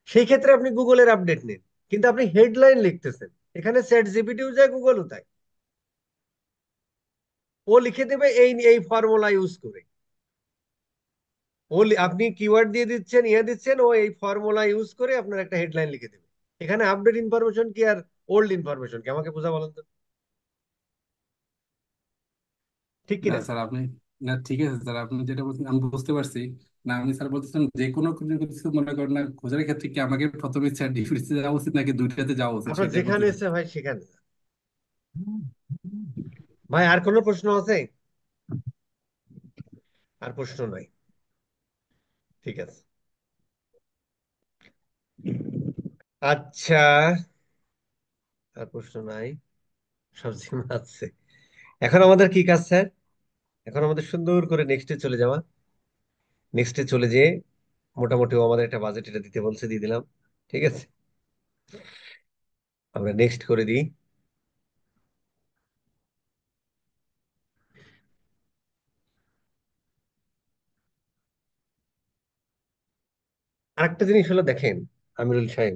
সেই ক্ষেত্রে আপনি গুগলের আপডেট নিন। কিন্তু আপনি হেডলাইন লিখতেছেন, এখানে চ্যাট জিপিটিও যায় গুগলও তাই, ও লিখে দেবে এই এই ফর্মুলা ইউজ করে। আপনি কিওয়ার্ড দিয়ে দিচ্ছেন, দিচ্ছেন, ও এই ফর্মুলা ইউজ করে আপনার একটা হেডলাইন লিখে দেবে। এখানে আপডেট ইনফরমেশন কি আর ওল্ড ইনফরমেশন কি, আমাকে বোঝা বলেন তো, ঠিক না কিনা? স্যার আপনি, না ঠিক আছে স্যার, আপনি যেটা বলছেন আমি বুঝতে পারছি। না, আমি স্যার বলতেছিলাম যে কোনো কিছু মনে করেন না খোঁজার ক্ষেত্রে কি আমাকে প্রথমে চ্যাট জিপিটিতে যাওয়া উচিত নাকি দুইটাতে যাওয়া উচিত, আপনার সেটাই বলতে যেখানে চাচ্ছি। এসে ভাই সেখানে যান। ভাই আর কোনো প্রশ্ন আছে? আর প্রশ্ন নাই? ঠিক আছে। আচ্ছা, আর প্রশ্ন নাই, সব জিমা আছে। এখন আমাদের কি কাজ স্যার? এখন আমাদের সুন্দর করে নেক্সটে চলে যাওয়া। নেক্সটে চলে যেয়ে মোটামুটি ও আমাদের একটা বাজেট এটা দিতে বলছে, দিয়ে দিলাম। ঠিক আছে, আমরা নেক্সট করে দিই। আরেকটা জিনিস হলো দেখেন আমিরুল সাহেব,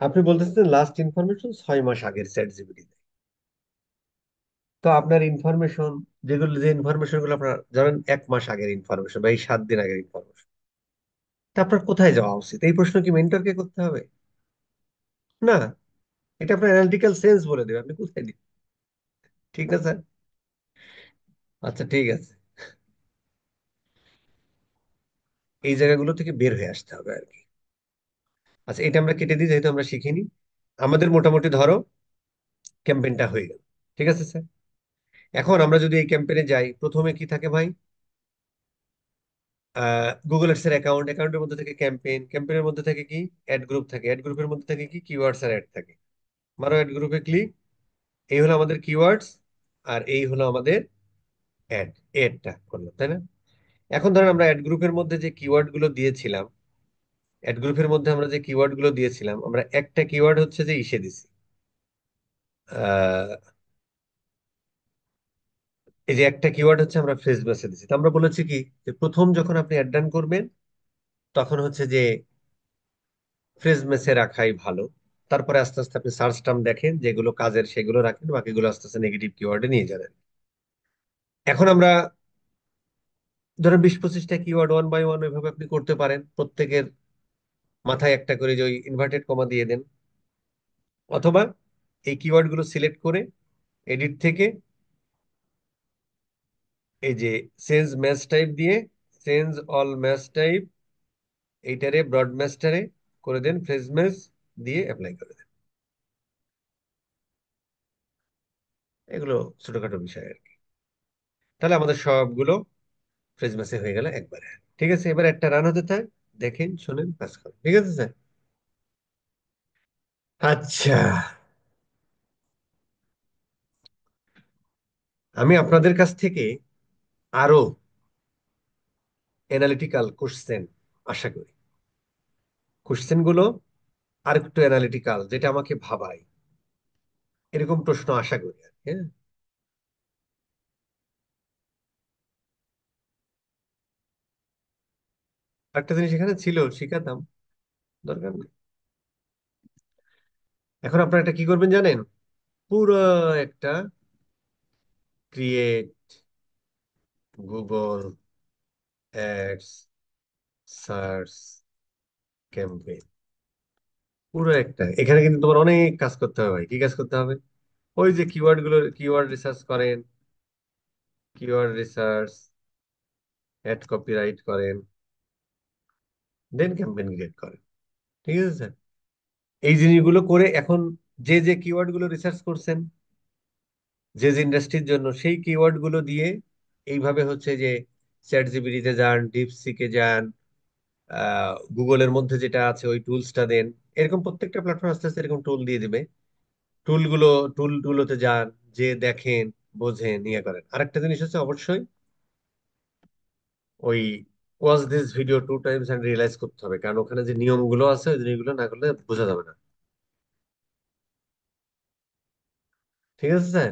আপনি বলতেছেন লাস্ট ইনফরমেশন 6 মাস আগের চ্যাট জিপিটি। তো আপনার ইনফরমেশন, যেগুলো যে ইনফরমেশন গুলো আপনার ধরেন 1 মাস আগের ইনফরমেশন বা এই 7 দিন আগের ইনফরমেশন, তা আপনার কোথায় যাওয়া উচিত? এই প্রশ্ন কি মেন্টরকে করতে হবে? না, এটা আপনার অ্যানালিটিক্যাল সেন্স বলে দেবে আপনি কোথায় দিন। ঠিক না স্যার? আচ্ছা ঠিক আছে, এই জায়গাগুলো থেকে বের হয়ে আসতে হবে আর কি। আচ্ছা এটা আমরা কেটে দিই যেহেতু আমরা শিখিনি। আমাদের মোটামুটি ধরো ক্যাম্পেইনটা হয়ে গেল, ঠিক আছে স্যার। এখন আমরা যদি এই ক্যাম্পেইনে যাই, প্রথমে কি থাকে ভাই? গুগল অ্যাডস এর অ্যাকাউন্ট, অ্যাকাউন্টের মধ্যে থেকে ক্যাম্পেইন, ক্যাম্পেইনের মধ্যে থেকে কি অ্যাড গ্রুপ থাকে, অ্যাড গ্রুপের মধ্যে থেকে কি কিওয়ার্ডস আর অ্যাড থাকে। মারো অ্যাড গ্রুপে ক্লিক। এই হলো আমাদের কিওয়ার্ডস, আর এই হলো আমাদের অ্যাড। এডটা করলাম তাই না? এখন ধরেন আমরা অ্যাড গ্রুপের মধ্যে যে কিওয়ার্ড গুলো দিয়েছিলাম, অ্যাড গ্রুপের মধ্যে আমরা যে কিওয়ার্ড গুলো দিয়েছিলাম, আমরা একটা কিওয়ার্ড হচ্ছে যে ইসে দিছি, আহ, এই যে একটা কিওয়ার্ড হচ্ছে আমরা ফ্রেজ বেসে দিছি। তো আমরা বলেছি কি, যে প্রথম যখন আপনি অ্যাড রান করবেন তখন হচ্ছে যে ফ্রেজ মেসে রাখাই ভালো। তারপরে আস্তে আস্তে আপনি সার্চ টার্ম দেখেন, যেগুলো কাজের সেগুলো রাখেন, বাকিগুলো আস্তে আস্তে নেগেটিভ কিওয়ার্ডে নিয়ে যাবেন। এখন আমরা ধরেন 20-25টা কিওয়ার্ড ওয়ান বাই ওয়ান ওইভাবে আপনি করতে পারেন, প্রত্যেকের মাথায় একটা করে যে ওই ইনভার্টেড কমা দিয়ে দেন। অথবা এই কিওয়ার্ড গুলো সিলেক্ট করে এডিট থেকে এই যে চেঞ্জ ম্যাচ টাইপ দিয়ে, চেঞ্জ অল ম্যাচ টাইপ, এইটারে ব্রড ম্যাচটারে করে দেন ফ্রেজ ম্যাচ দিয়ে অ্যাপ্লাই করে দেন। এগুলো ছোটখাটো বিষয় আর কি। তাহলে আমাদের সবগুলো ফ্রেজ ম্যাচে হয়ে গেল একবারে। ঠিক আছে, এবার একটা রান হতে থাক, দেখেন শোনেন কাজ করেন। ঠিক আছে স্যার? আচ্ছা, আমি আপনাদের কাছ থেকে আরো অ্যানালিটিক্যাল কোশ্চেন আশা করি। কোশ্চেন গুলো আর একটু অ্যানালিটিক্যাল, যেটা আমাকে ভাবায়, এরকম প্রশ্ন আশা করি আর কি, হ্যাঁ। একটা জিনিস এখানে ছিল, শিখাতাম, দরকার নেই। এখন আপনারা একটা কি করবেন জানেন? পুরো একটা create Google ads search campaign, পুরো একটা, এখানে কিন্তু তোমার অনেক কাজ করতে হবে ভাই। কি কাজ করতে হবে? ওই যে কিওয়ার্ড গুলো, কিওয়ার্ড রিসার্চ করেন, কিওয়ার্ড রিসার্চ, অ্যাড কপিরাইট করেন, দেন ক্যাম্পেইন ক্রিয়েট করেন। ঠিক আছে স্যার? এই জিনিসগুলো করে এখন যে যে কিওয়ার্ড গুলো রিসার্চ করছেন, যে যে ইন্ডাস্ট্রির জন্য, সেই কিওয়ার্ড গুলো দিয়ে এইভাবে হচ্ছে যে চ্যাট জিপিটিতে যান, ডিপসিকে যান, গুগলের মধ্যে যেটা আছে ওই টুলসটা দেন। এরকম প্রত্যেকটা প্ল্যাটফর্ম আস্তে আস্তে এরকম টুল দিয়ে দিবে। টুলগুলো, টুলগুলোতে যান, যে দেখেন, বোঝেন, ইয়ে করেন। আরেকটা জিনিস হচ্ছে অবশ্যই ওই watch this video 2 times and realise করতে হবে, কারণ ওখানে যে নিয়মগুলো আছে ওই জিনিসগুলো না করলে বোঝা যাবে না। ঠিক আছে স্যার?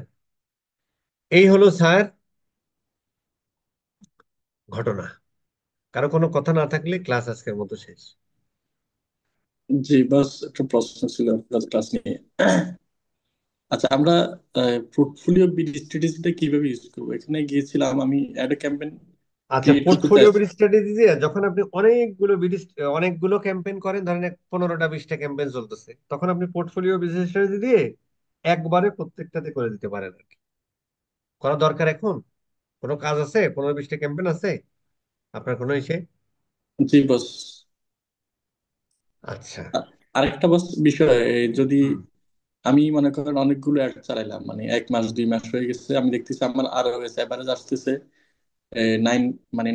এই হলো স্যার ঘটনা। কারো কোনো কথা না থাকলে ক্লাস আজকের মতো শেষ। জি বাস একটা প্রশ্ন ছিল ক্লাস নিয়ে। আচ্ছা আমরা পোর্টফোলিও বিড স্ট্র্যাটেজিটা কিভাবে ইউজ করবো? এখানে গিয়েছিলাম আমি, অ্যাড ক্যাম্পেইন আচ্ছা, ক্রিয়েট করতে পোর্টফোলিও আসছি। স্ট্র্যাটেজি দিয়ে যখন আপনি অনেকগুলো ক্যাম্পেইন করেন, ধরেন 15টা 20টা ক্যাম্পেইন চলতেছে, তখন আপনি পোর্টফোলিও বিজনেস স্ট্র্যাটেজি দিয়ে একবারে প্রত্যেকটাতে করে দিতে পারেন আর কি। করা দরকার এখন? কোনো কাজ আছে? 15-20টা ক্যাম্পেইন আছে আপনার কোনো ইসে? জি বস। আচ্ছা। আরেকটা বস বিষয়, যদি হুম। আমি মনে করেন অনেকগুলো অ্যাড চালাইলাম, মানে 1 মাস 2 মাস হয়ে গেছে, আমি দেখতেছি আমার আরো এভারেজ আসতেছে 9, মানে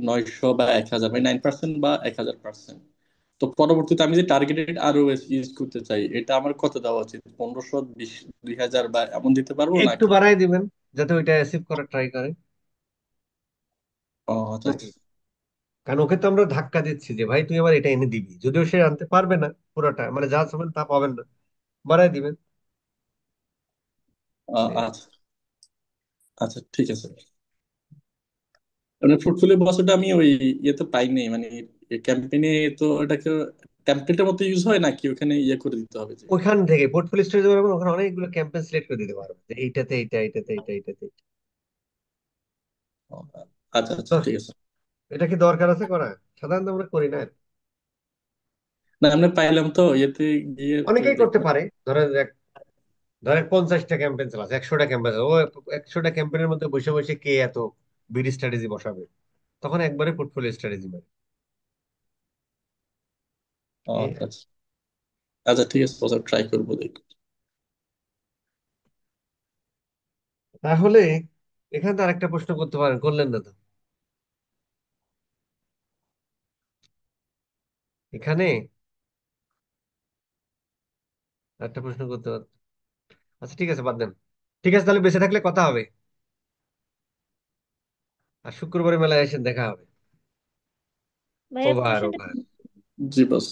900 বা 1000, মানে 9% বা 1000%। তো পরবর্তীতে আমি যে টার্গেটেড আরো ইউজ করতে চাই, এটা আমার কত দেওয়া উচিত? 1500, 20, 2000 বা এমন দিতে পারবো একটু নাকি? বাড়াই দিবেন যাতে ওইটা অ্যাচিভ করার ট্রাই করে, ও আচ্ছা নাকি? আচ্ছা। কারণ ওকে তো আমরা ধাক্কা দিচ্ছি যে ভাই তুই আবার এটা এনে দিবি, যদিও সে আনতে পারবে না পুরোটা, মানে যা চাবেন তা পাবেন না, বাড়াই দিবেন। আচ্ছা আচ্ছা ঠিক আছে। মানে পোর্টফোলিও বছরটা আমি ওই ইয়েতে পাইনি, মানে ক্যাম্পেইনে তো এটাকে টেমপ্লেটের মতো ইউজ হয় নাকি ওখানে ইয়ে করে দিতে হবে যে? ওইখান থেকে পোর্টফোলিও স্টোরেজ বানাবো, ওখানে অনেকগুলো ক্যাম্পেইন সিলেক্ট করে দিতে পারবো যে এইটাতে এইটা, এইটাতে এইটা, এইটাতে এইটা। ও, আচ্ছা আচ্ছা, তো ঠিক আছে। এটা কি দরকার আছে করা? সাধারণত আমরা করি না। না, আমরা পাইলাম তো ইয়েতে গিয়ে অনেকেই করতে দেখলাম। পারে। ধরেন 50টা ক্যাম্পেইন চালাচ্ছে, 100টা ক্যাম্পেইন, ও 100টা ক্যাম্পেইনের মধ্যে বসে বসে কে এত বিডি স্ট্র্যাটেজি বসাবে? তখন একবারে পোর্টফোলিও স্ট্র্যাটেজি মানে ও, এই আচ্ছা আর কি। আচ্ছা। আচ্ছা, ঠিক আছে, বছর ট্রাই করবো, দেখি। তাহলে এখানে তো আরেকটা প্রশ্ন করতে পারেন, করলেন না তো। এখানে একটা প্রশ্ন করতে পারেন। আচ্ছা ঠিক আছে, বাদ দেন। ঠিক আছে, তাহলে বেঁচে থাকলে কথা হবে। আর শুক্রবারে মেলায় এসে দেখা হবে। ভাই আপনার ওভার সাথে ওভার। জি বস।